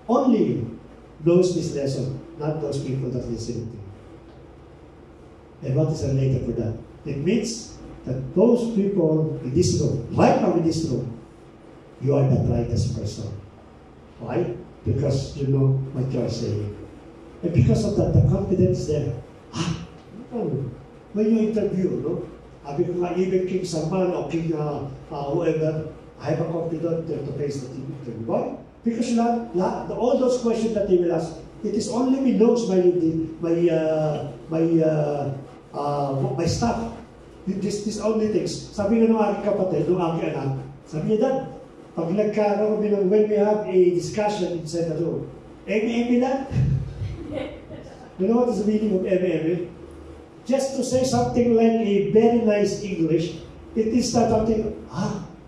you knows this lesson, not those people that listen to you. And what is related to that? It means that those people in this room, right now in this room, you are the brightest person. Why? Because you know what you are saying. And because of that, the confidence there. When you interview, no? Even King Salman or King whoever, I have a confidence to face the interview. Why? Because all those questions that they will ask, it is only me knows my staff. This only things. Sabi nga ng aking kapatid, ng aking anak, sabi niya, Dad, pag nagkaroon kami ng, when we have a discussion inside the room, Eme na? You know what is the meaning of Eme? Just to say something like a very nice English, it is not something,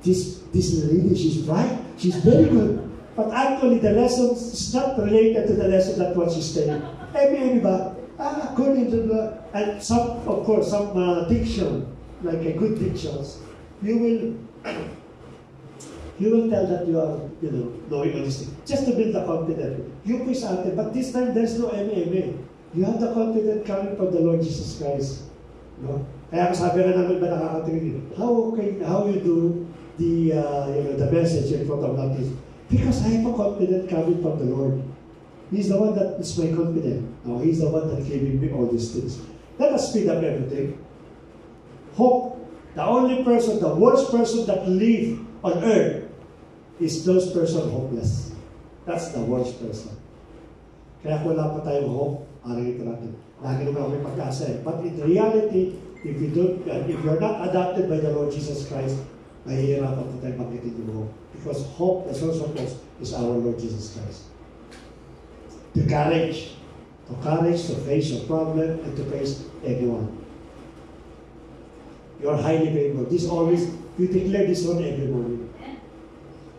this lady, she's bright, she's very good. But actually, the lesson is not related to the lesson that what she's saying. Eme ba? According to the, and some, of course, some diction, like a good dictions, you will tell that you are, knowing all these things. Just to build the confidence. You push out it, but this time there's no Eme. You have the confidence coming from the Lord Jesus Christ. No? Kaya sabi na namin ba nakakatingin, how you do the message in front of that is, because I have a confidence coming from the Lord. He's the one that is my confidence. No, He's the one that's giving me all these things. Let us speed up everything. Hope. The only person, the worst person that live on earth is those person hopeless. That's the worst person. Kaya kung wala pa tayong hope, arang ito natin. Lagi naman kami pag-asa. But in reality, if you're not adopted by the Lord Jesus Christ, mahihirapan po tayo banggitin yung hope. Because hope, the source of hope, is our Lord Jesus Christ. The courage to face your problem and to face everyone. You're highly favored. You declare this one every morning.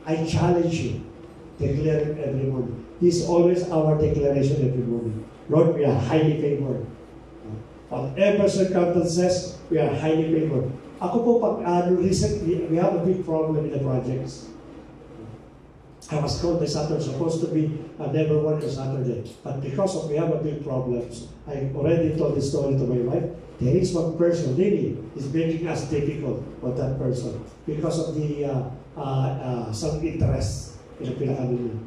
I challenge you, declare it every morning. This is always our declaration every morning. Lord, we are highly favored. Whatever circumstances, we are highly favored. Ako po, recently, we have a big problem in the projects. I was told by Saturday, supposed to be never work on Saturday. But because we have a big problem, I already told this story to my wife. There is one person really is making us difficult for that person because of the some interest in the pinakalunan.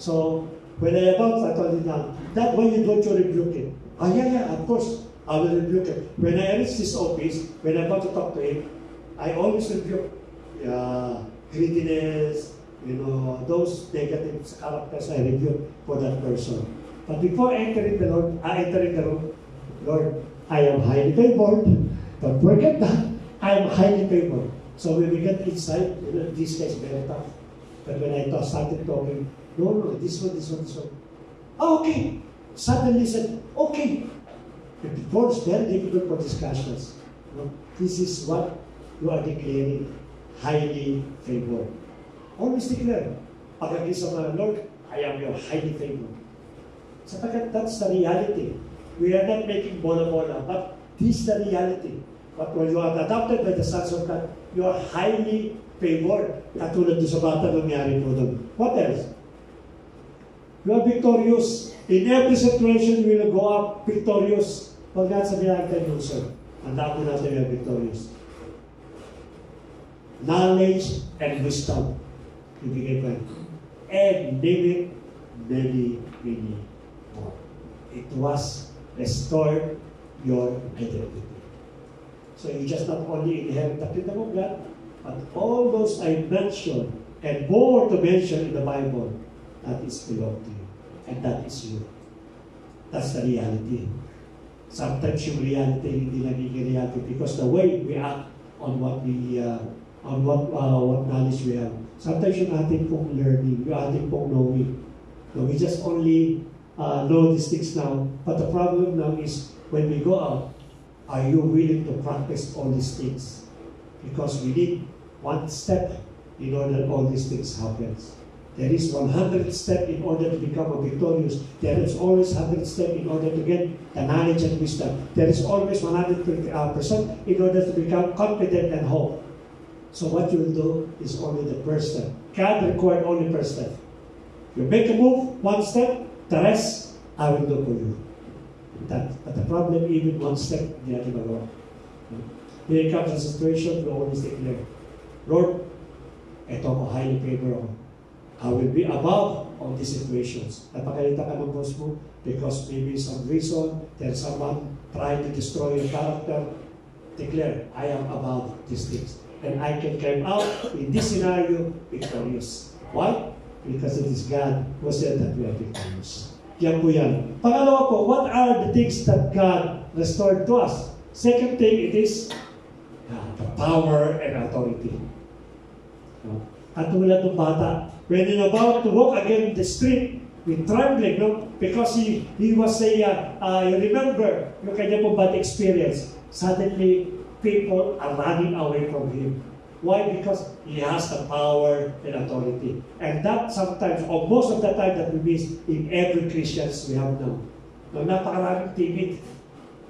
So when I told him that when you don't, you rebuke it. Yeah, of course, I will rebuke it. When I reach this office, when I'm about to talk to him, I always rebuke greediness, those negative characters I rebuke for that person. But before entering the room, Lord, I am highly favored. Don't forget that. I am highly favored. So when we get inside, this guy is very tough. But when I started talking, no, this one. Okay. Suddenly said, okay. But before it's very difficult for discussions. This is what you are declaring, highly favored. Always declare, pag-agi sa mga Lord, I am your highly favored. Sapagkat that's the reality. We are not making bola-bola, but this is the reality. But when you are adopted by the sons of God, you are highly favored. Katulad doon sa bata nangyari po doon. What else? You are victorious. In every situation, we will go up victorious. Pag nga sabihin natin yung sir, handa po natin yung victorious. Knowledge and wisdom. Ibigay pa. And name it, many more. It was restored your identity. So you just not only inherit the kingdom of God, but all those I mentioned, and more to mention in the Bible, that is belong to you. And that is you. That's the reality. Sometimes yung reality hindi nagiging reality because the way we act on what we what knowledge we have. Sometimes yung ating pong learning, yung ating pong knowing. So we just only know these things now. But the problem now is when we go out, are you willing to practice all these things? Because we need one step in order all these things happens. There is 100 steps in order to become a victorious. There is always 100 steps in order to get the knowledge and wisdom. There is always 100% in order to become confident and hope. So what you will do is only the first step. God required only first step. You make a move, one step, the rest I will do for you. But the problem, even one step, hindi natin magawa. Here comes a situation, we always declare, Lord, eto ako, highly favor ako. I will be above all these situations. Napagalitan ka ng boss mo because maybe some reason, there's someone trying to destroy your character. Declare, I am above these things. And I can come out in this scenario victorious. Why? Because it is God who said that we are victorious. Yan po yan. Pangalawa po, what are the things that God restored to us? Second thing, it is the power and authority. At tulad ng bata, when you're about to walk again the street with trembling, no? Because he was you remember yung kanya po bad experience. Suddenly, people are running away from him. Why? Because he has the power and authority. And that sometimes, or most of the time that we miss in every Christians we have now. Napakaraming timid.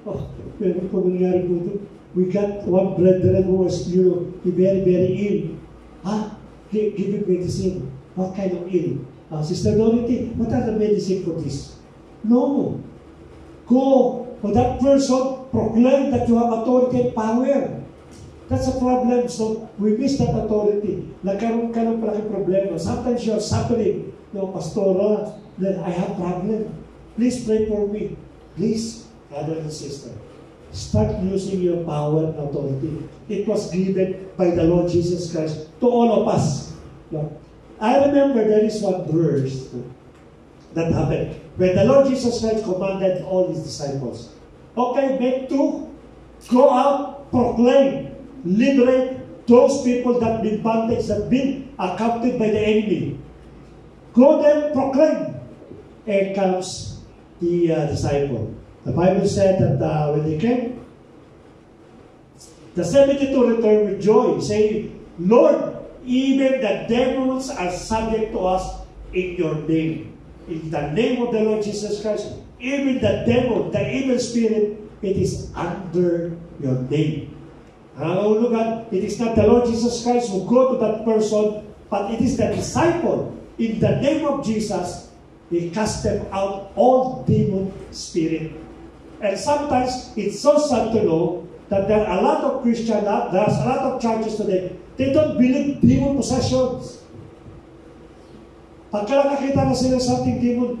Oh, meron po nangyari po ito. We got one brethren who was, very, very ill. Give him medicine. What kind of ill? Sister Dorothy, what are the medicine for this? No. Go for that person, proclaim that you have authority and power. That's a problem. So, we miss that authority. Nagkaroon ka ng malaking problema. Sometimes you're suffering. No, Pastora, then I have problem. Please pray for me. Please, brother and sister, start using your power and authority. It was given by the Lord Jesus Christ to all of us. No? I remember there is one verse that happened. When the Lord Jesus Christ commanded all His disciples, okay, make two, go out, proclaim, liberate those people that been bondage, that been captive by the enemy. Go there, proclaim. And comes the disciple. The Bible said that when they came, the 72 returned with joy, saying, Lord, even the demons are subject to us in your name. In the name of the Lord Jesus Christ, even the devil, the evil spirit, it is under your name. It is not the Lord Jesus Christ who go to that person, but it is the disciple. In the name of Jesus, He cast them out, all demon spirit. And sometimes it's so sad to know that there are a lot of Christians, there's a lot of churches today, they don't believe demon possessions. Pagka nakakita na sila sa ating demon,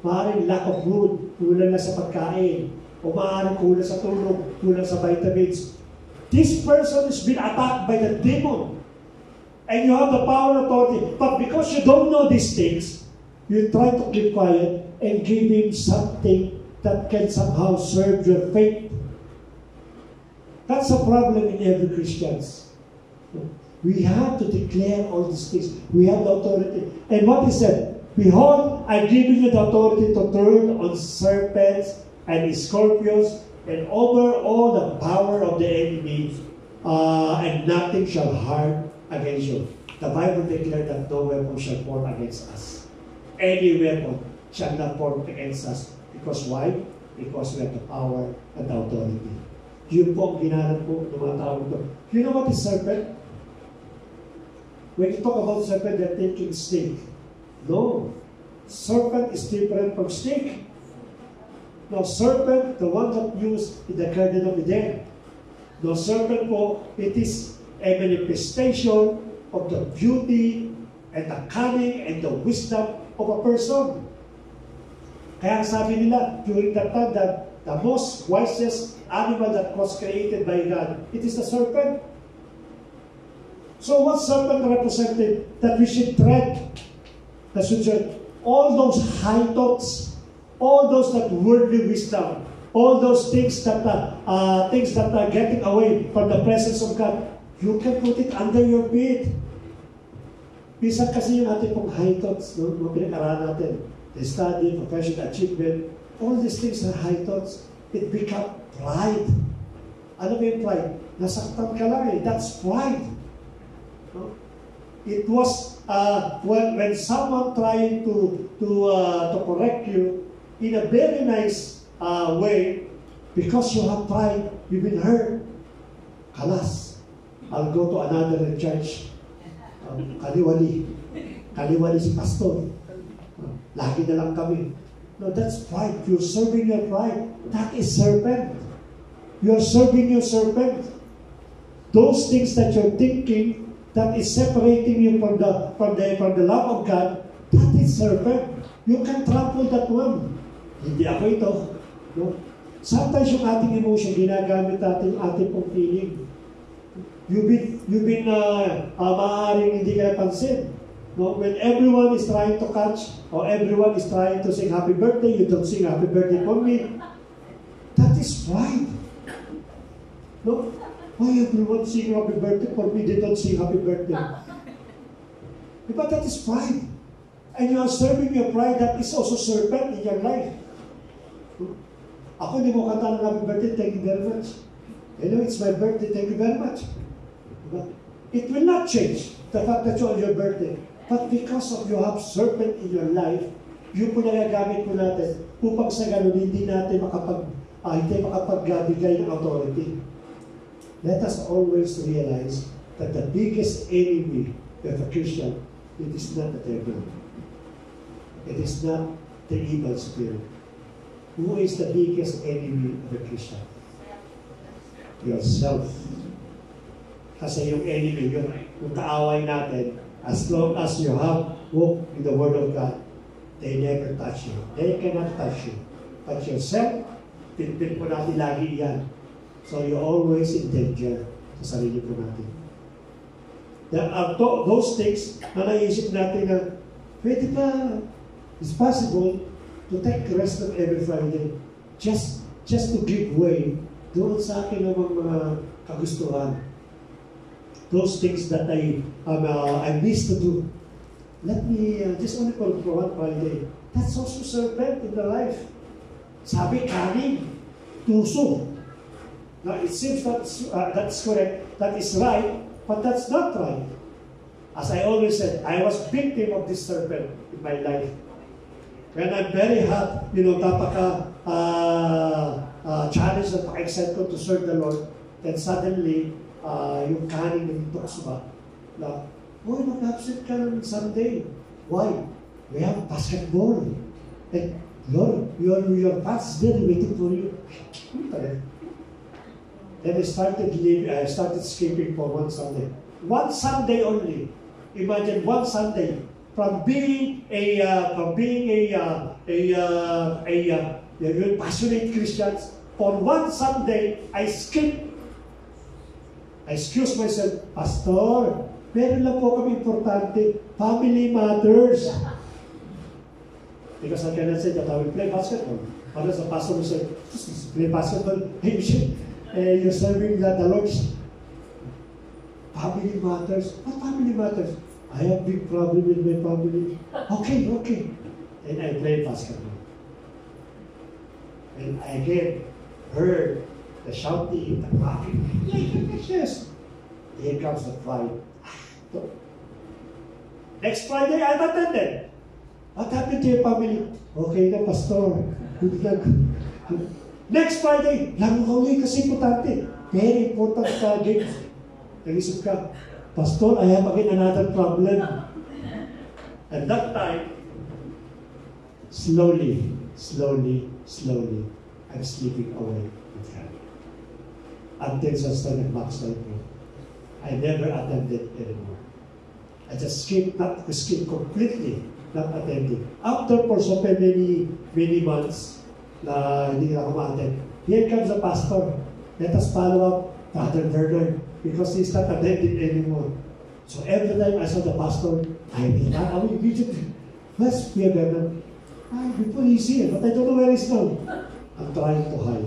maaaring lack of food, kulang na sa pagkain, o maaaring kulang sa tulog, kulang sa vitamins. This person is being attacked by the demon. And you have the power and authority. But because you don't know these things, you try to keep quiet and give him something that can somehow serve your faith. That's a problem in every Christian. We have to declare all these things. We have the authority. And what he said, behold, I give you the authority to turn on serpents and scorpions and over all the power of the enemy, and nothing shall harm against you. The Bible declared that no weapon shall form against us. Any weapon shall not form against us. Because why? Because we have the power and the authority. Yun po ang ginanap po ng mga tao ito. You know what is serpent? When you talk about serpent, they're thinking snake. No. Serpent is different from snake. Now, serpent, the one that used in the Garden of Eden. Now, serpent po, it is a manifestation of the beauty and the cunning and the wisdom of a person. Kaya sabi nila, during that time, that the most wisest animal that was created by God, it is the serpent. So what serpent represented? That we should tread, that should tread all those high thoughts, all those that worldly wisdom, all those things that are getting away from the presence of God. You can put it under your feet. Minsan kasi yung ating pong high thoughts, no? Mga pinag-aralan natin, the study, professional achievement, all these things are high thoughts. It become pride. Ano ba yung pride? Nasaktan ka lang eh. That's pride. No? It was when someone trying to correct you in a very nice way, because you have pride, you've been hurt. Kalas, I'll go to another church. Kaliwali si pastor. Lagi na lang kami. No, that's pride. You're serving your pride. That is serpent. You're serving your serpent. Those things that you're thinking that is separating you from the love of God, that is serpent. You can trample that one. Hindi ako ito. No? Sometimes yung ating emotion, ginagamit natin yung ating pong feeling. You've been maaaring hindi ka napansin. No? When everyone is trying to catch, or everyone is trying to sing happy birthday, you don't sing happy birthday for me. That is pride. No? Why everyone sing happy birthday for me, they don't sing happy birthday? But that is pride. And you are serving your pride, that is also serpent in your life. Ako, hindi mo kanta ng happy birthday, thank you very much. You know, it's my birthday, thank you very much. But it will not change the fact that you're on your birthday. But because of you have serpent in your life, yun po nagagamit po natin upang sa ganun hindi natin makapagbigay ng authority. Let us always realize that the biggest enemy of a Christian, it is not the devil. It is not the evil spirit. Who is the biggest enemy of a Christian? Yourself. Kasi yung enemy, yung kaaway natin, as long as you have walked in the Word of God, they never touch you. They cannot touch you. But yourself, pinpin po natin lagi yan. So you're always in danger sa sarili po natin. There are those things na naisip natin na pwede ba, it's possible to take rest of every Friday just to give way doon sa akin namang mga kagustuhan. Those things that I miss to do. Let me just only for one Friday. That's also serpent in the life. Sabi, kanin, tuso. Now, it seems that's correct, that is right, but that's not right. As I always said, I was victim of this serpent in my life. When I'm very hot, challenged at excited ko to serve the Lord, then suddenly, yung kanin ng talks ba, na, oh, mag-absent ka ng Sunday. Why? We have basketball. And Lord, your past is there waiting for you. Then I started skipping for one Sunday. One Sunday only. Imagine one Sunday from being a passionate Christians. For one Sunday, I skipped. I excuse myself, Pastor, meron lang po kami importante, family matters. Because I cannot say that I will play basketball. Others, the pastor will say, play basketball, hey, you're serving the Lord's. Family matters. What family matters? I have big problem with my family. Okay. And I play basketball. And I again heard the shouting, the clapping. Yes. Here comes the pride. Next Friday, I'm attended. What happened to your family? Okay na, Pastor. Next Friday, laro ka ulit kasi importante. Very important games. Nag-isip ka, Pastor, I have again another problem. At that time, slowly, I'm slipping away with God. Until sa nag-backslide ko, I never attended anymore. I just skipped completely, not attending. After for so many months na hindi na ako ma-attend, here comes the pastor. Let us follow up Father Bernard because he's not attending anymore. So every time I saw the pastor, I will immediately, where's Pierre Bernard? Before he's here, but I don't know where he's now. I'm trying to hide.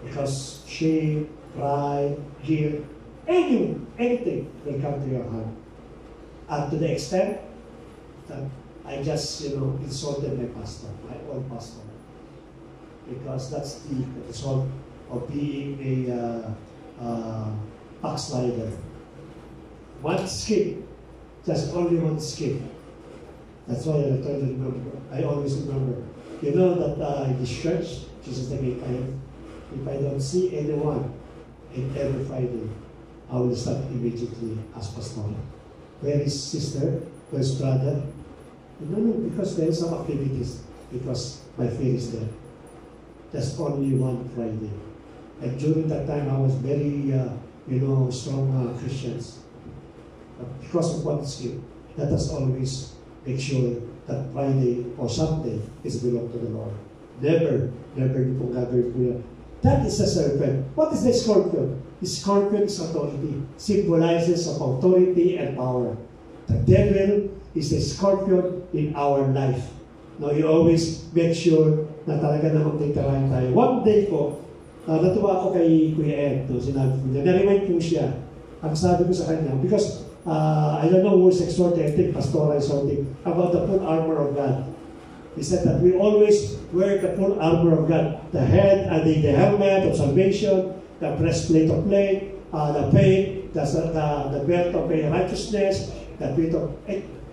Because shame, pride, guilt, anything will come to your heart. And to the extent that I just, insulted my pastor, my own pastor. Because that's the result of being a backslider. One skip, just only one skip. That's why I try to remember. I always remember. You know that in this church, Jesus the Gate, if I don't see anyone in every Friday, I will start immediately as pastor. Where is sister? Where is brother? No, because there is some activities. Because my fear is there. There's only one Friday. And during that time, I was very, strong Christians. But because of what is here, let us always make sure that Friday or Sunday is belong to the Lord. Never di pong gagawin po yan. That is the serpent. What is the scorpion? The scorpion is authority. Symbolizes of authority and power. The devil is the scorpion in our life. No, you always make sure na talaga namang titirahin tayo. One day po, natuwa ako kay Kuya Ed. No, sinabi ko niya, na-remind po siya. Ang sabi ko sa kanya, because I don't know who is exhorting, I think Pastora is exhorting about the full armor of God. He said that we always wear the full armor of God. The head, the helmet of salvation, the breastplate of faith, the faith, the belt of righteousness, the belt of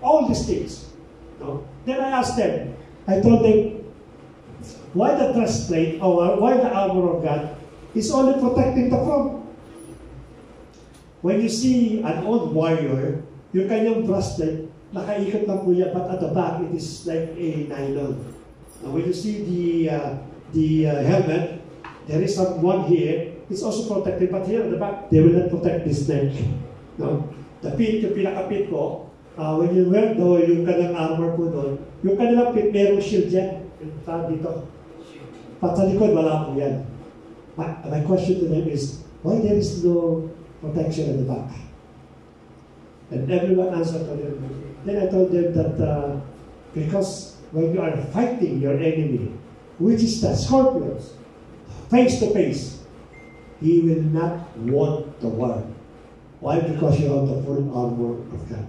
all these things. No? Then I asked them, I told them, why the breastplate or why the armor of God is only protecting the front? When you see an old warrior, yung kanyang breastplate, nakaikot lang po yan, but at the back, it is like a nylon. Now, when you see the helmet, there is one here, it's also protected, but here at the back, they will not protect this neck. No? The pit, yung pinaka-pit po, when you wear yung kanilang armor po doon, yung kanilang pit, merong shield yan. Dito. Pat sa likod, wala po yan. My question to them is, why there is no protection at the back? And everyone answered to them. Then I told them that because when you are fighting your enemy, which is the scorpions, face to face, he will not want the war. Why? Because you have the full armor of God.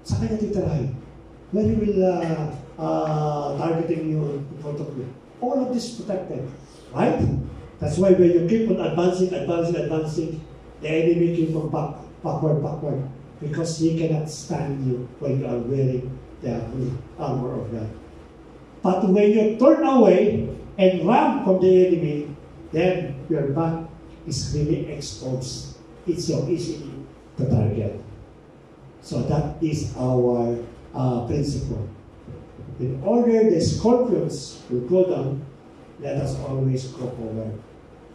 Sa kanya titirahin. When he will targeting you in front of you. All of this protected. Right? That's why when you keep on advancing, the enemy keep on backward. Because he cannot stand you when you are wearing the armor of God. But when you turn away and run from the enemy, then your back is really exposed. It's so easy to target. So that is our principle. In order the scorpions will go down, let us always go forward.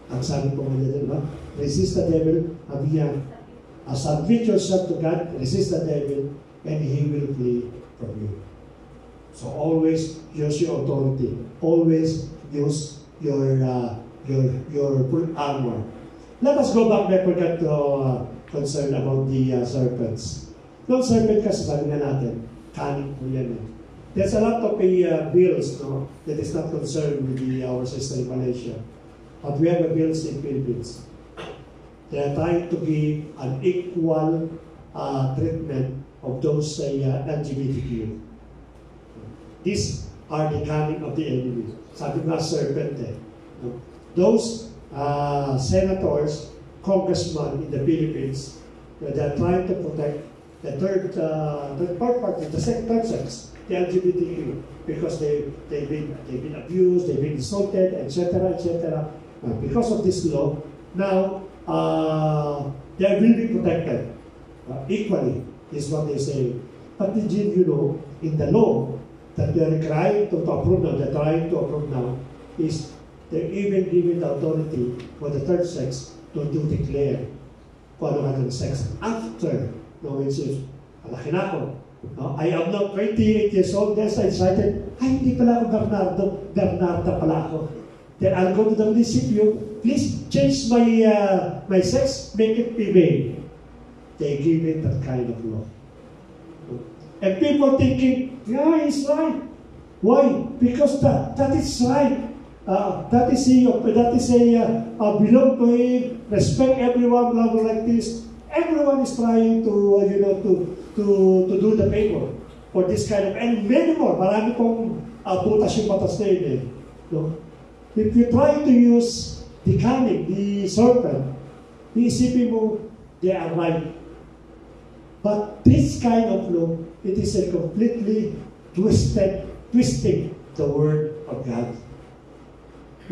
Ang sabi po nila, diba? Resist the devil, submit yourself to God, resist the devil, and he will flee from you. So always use your authority. Always use your full armor. Let us go back. I forgot to concern about the serpents. No serpent kasi sabi nga natin, cunning po yan. There's a lot of bills that is not concerned with our sister in Malaysia. But we have a bills in Philippines. They are trying to give an equal treatment of those LGBTQ. These are the cunning of the enemy. Sabi nga serpent Those senators, congressmen in the Philippines, they are trying to protect the third party, the third sex, the LGBTQ, because they've been abused, they've been insulted, etc., etc. Because of this law, now they will be protected equally, is what they say. But did you know, in the law that they are trying to approve now, is they're even giving the authority for the third sex to declare kung ano ka ng sex after when says, alaki na ako. I am now 28 years old, then I decided, hindi pala ako Bernarda pala ako. Then I'll go to the municipio, please change my sex, make it female. They give it that kind of law. And people thinking, yeah, he's right. Why? Because that is right. That is a belong to him, respect everyone, blah, blah, like this. Everyone is trying to do the favor for this kind of, and many more. Marami pong butas yung batas na yun No? If you try to use the cunning, the serpent, iisipin mo, they are right. But this kind of law, it is a completely twisting the word of God.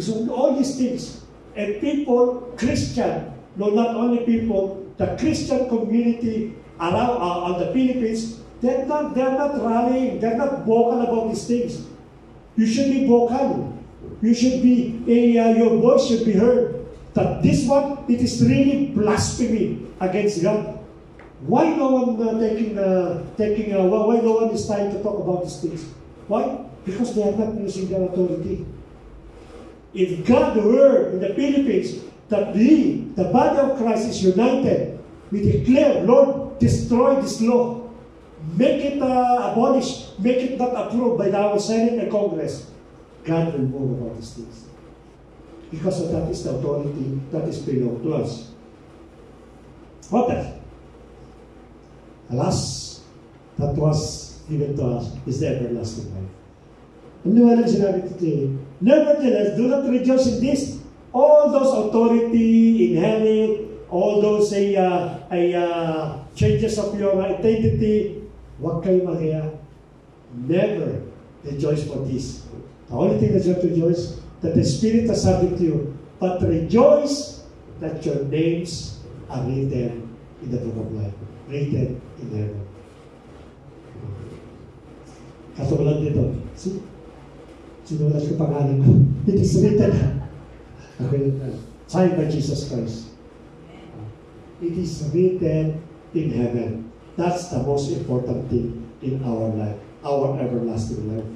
So all these things, and people, Christian, no, not only people, the Christian community around the Philippines They're not rallying. They're not vocal about these things. You should be vocal. You should be, your voice should be heard. That this one, it is really blasphemy against God. Why no one why no one is trying to talk about these things? Why? Because they are not using their authority. If God were in the Philippines that the body of Christ is united, we declare, Lord, destroy this law. Make it abolished. Make it not approved by our Senate and Congress. God will move about these things. Because of that is the authority that is belong to us. What else? Alas, that was given to us is the everlasting life. Ang liwanag sinabi today, nevertheless, do not rejoice in this. All those authority, inherit, all those changes of your identity, huwag kayo magaya. Never rejoice for this. The only thing that you have to rejoice, that the Spirit has subject to you, but rejoice that your names are written in the book of life, written in heaven. Katulad dito, sinulat ko pangalan ko. It is written. Signed by Jesus Christ. It is written in heaven. That's the most important thing in our life, our everlasting life.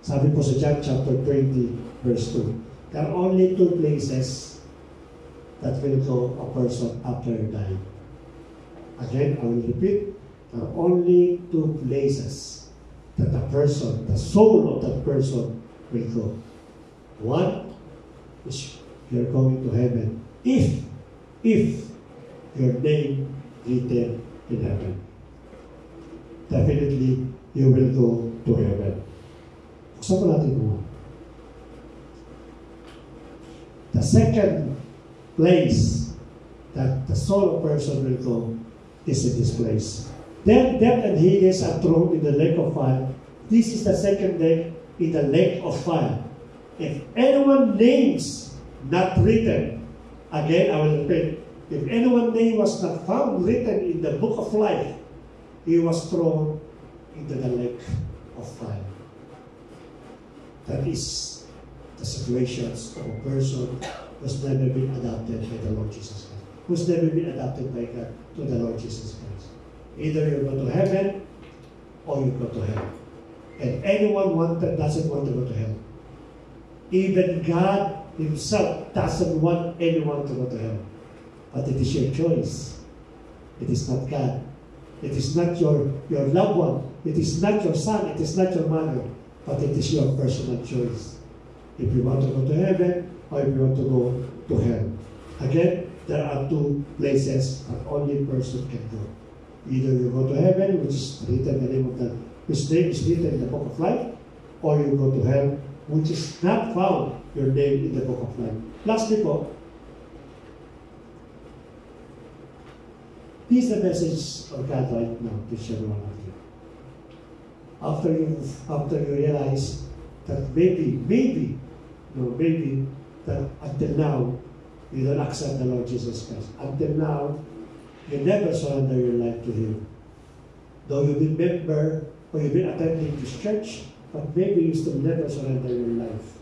Sabi po sa John chapter 20, verse 2, there are only two places that will go a person after dying. Again, I will repeat, there are only two places that a person, the soul of that person will go. One is you're going to heaven if your name written in heaven. Definitely, you will go to heaven. Buksan po natin mo. The second place that the soul of person will go is in this place. Then death and Hades are thrown in the lake of fire. This is the second lake in the lake of fire. If anyone names not written, again I will repeat, if anyone's name was not found written in the book of life, he was thrown into the lake of fire. That is the situations of a person who's never been adopted by the Lord Jesus Christ, who's never been adopted by God to the Lord Jesus Christ. Either you go to heaven or you go to hell. And anyone doesn't want to go to hell. Even God Himself doesn't want anyone to go to hell. But it is your choice. It is not God. It is not your loved one. It is not your son. It is not your mother. But it is your personal choice. If you want to go to heaven or if you want to go to hell. Again, there are two places that only person can go. Either you go to heaven, which is written the name of the, whose name is written in the book of life, or you go to hell, which is not found your name in the book of life. Lastly po, this is the message of God right now to everyone of you. After you realize that maybe that until now you don't accept the Lord Jesus Christ. Until now, you never surrender your life to Him. Though you've been member or you've been attending this church, but maybe you still never surrender your life.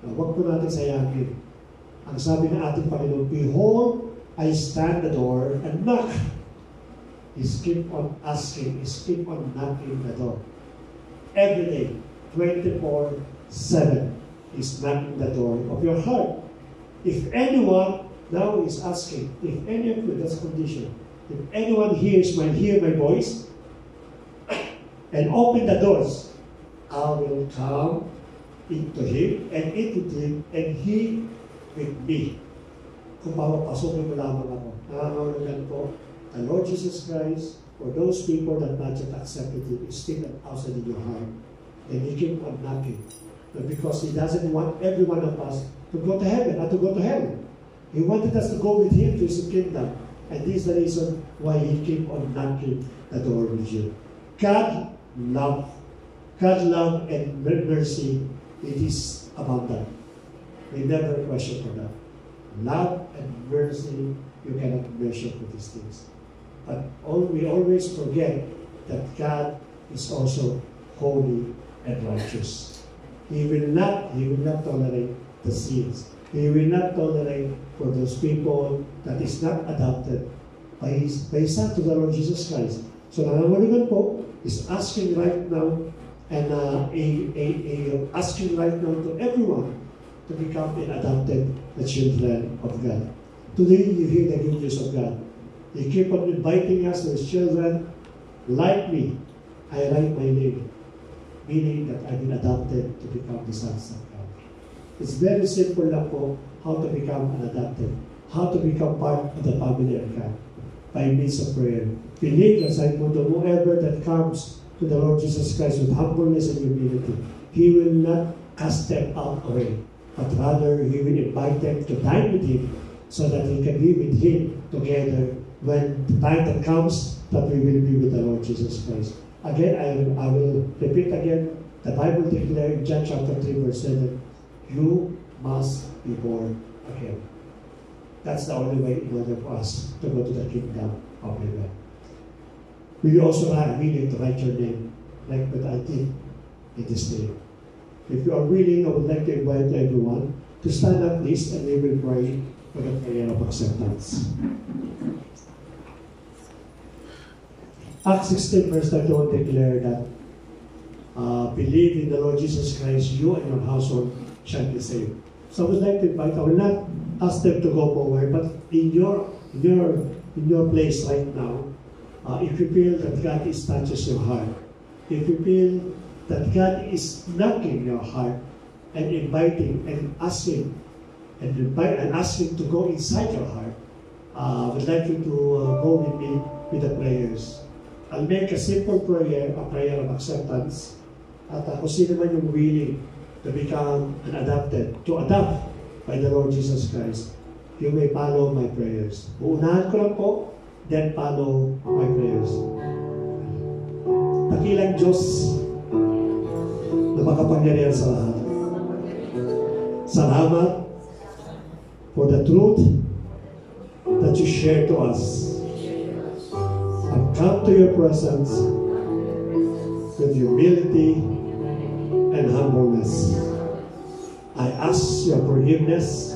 Huwag po natin sayangin. Ang sabi ng ating Panginoon, behold, I stand at the door and knock. He's keep on asking, He's keep on knocking the door. Every day, 24/7, He's knocking the door of your heart. If anyone now is asking, if any of you, that's a condition, if anyone hear my voice and open the doors, I will come into him and eat with him and he with me. Kung papapasukin mo lamang ako, nangangahulugan po, the Lord Jesus Christ, for those people that not yet accepted Him, is still outside in your heart. And He keep on knocking. But because He doesn't want every one of us to go to heaven or to go to hell. He wanted us to go with Him to His kingdom. And this is the reason why He keep on knocking the door with you. God love and mercy, it is abundant. We never question for that. Love and mercy, you cannot measure for these things. But we always forget that God is also holy and righteous. He will not tolerate the sins. He will not tolerate for those people that is not adopted by His Son to the Lord Jesus Christ. So nangangulugan po is asking right now and asking right now to everyone to become an adopted the children of God. Today you hear the good news of God. He keep on inviting us to His children. Like me, I write my name, meaning that I've been adopted to become the sons of God. It's very simple lang po how to become an adopted, how to become part of the family of God by means of prayer. Believe that whoever that comes to the Lord Jesus Christ with humbleness and humility, He will not cast them out away, but rather He will invite them to dine with Him so that we can be with Him together when the time that comes that we will be with the Lord Jesus Christ. Again, I will repeat again, the Bible declares in John chapter 3 verse 7, you must be born again. That's the only way in order for us to go to the kingdom of heaven. Will you also are willing to write your name like what I did in this day? If you are willing, I would like to invite everyone to stand up please and we will pray for the prayer of acceptance. Acts 16 verse 31 declare that believe in the Lord Jesus Christ, you and your household shall be saved. So I would like to invite, I will not ask them to go forward, but in your place right now, if you feel that God is touches your heart, if you feel that God is knocking your heart and inviting and asking to go inside your heart, I would like you to go with me with the prayers. I'll make a simple prayer, a prayer of acceptance. At kung sino man yung willing to become an adopted, to adopt by the Lord Jesus Christ, you may follow my prayers. Uunahan ko lang po, then follow my prayers. Dakilang Diyos na makapangyarihan sa lahat. Salamat for the truth that you share to us. I've come to your presence with humility and humbleness. I ask your forgiveness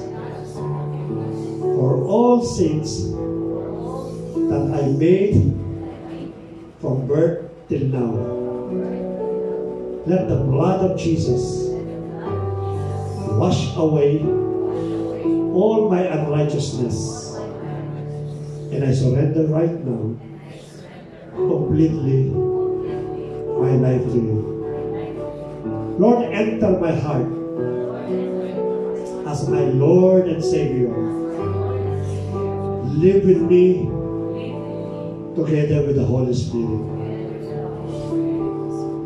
for all sins that I made from birth till now. Let the blood of Jesus wash away all my unrighteousness, and I surrender right now completely my life to you. Lord, enter my heart as my Lord and Savior. Live with me together with the Holy Spirit.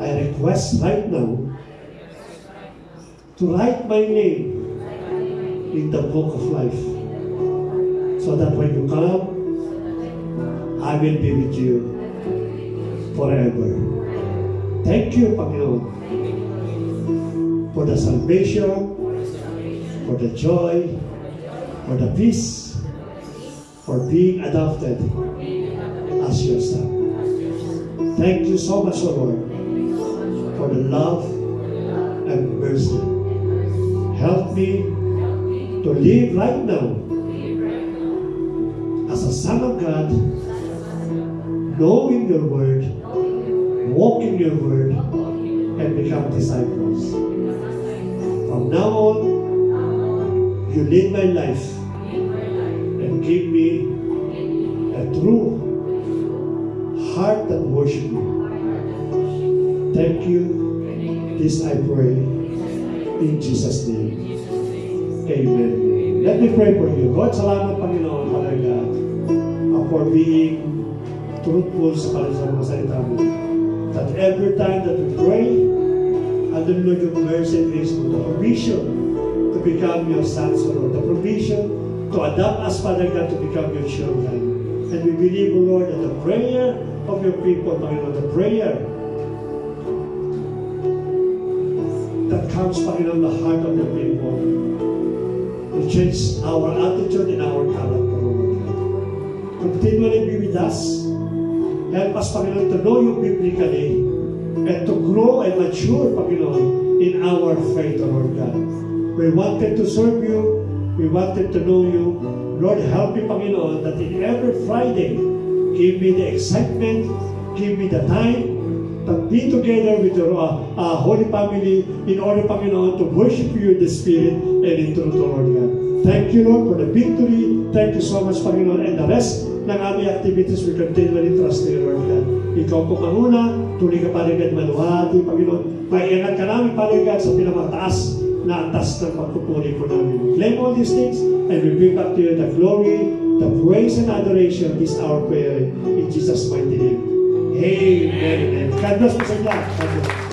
I request right now to write my name in the book of life so that when you come, I will be with you forever. Thank you, Panginoon, for the salvation, for the joy, for the peace, for being adopted as your son. Thank you so much, O Lord, for the love and mercy. Help me to live right now as a son of God, knowing your word, walking your word, and become disciples. From now on, you lead my life and give me a true heart that worship you. Thank you. This I pray in Jesus' name. Amen. Let me pray for you. God, salamat Panginoon, Father God, for being truthful sa mga salita mo. That every time that we pray, under Lord, your mercy and grace, the provision to become your sons, Lord, the provision to adopt us, Father God, to become your children. And we believe, Lord, that the prayer of your people, Panginoon, the prayer that comes, Panginoon, the heart of your people, will change our attitude and our character, Lord God. Continually be with us. Help us, Panginoon, to know you biblically and to grow and mature, Panginoon, in our faith, Lord God. We wanted to serve you. We wanted to know you. Lord, help me, Panginoon, that in every Friday, give me the excitement, give me the time to be together with your Holy Family in order, Panginoon, to worship you in the Spirit and in truth, Lord God. Thank you, Lord, for the victory. Thank you so much, Panginoon, and the rest ng aming activities we continually trust in you, Lord God. Ikaw po manguna, tuloy ka paligad maluhati, Panginoon. Maiangat ka namin paligad sa pinamataas na antas ng pagpupuri po namin. We claim all these things and we bring back to you the glory, the praise and adoration is our prayer in Jesus' mighty name. Amen. God bless you sa inyo.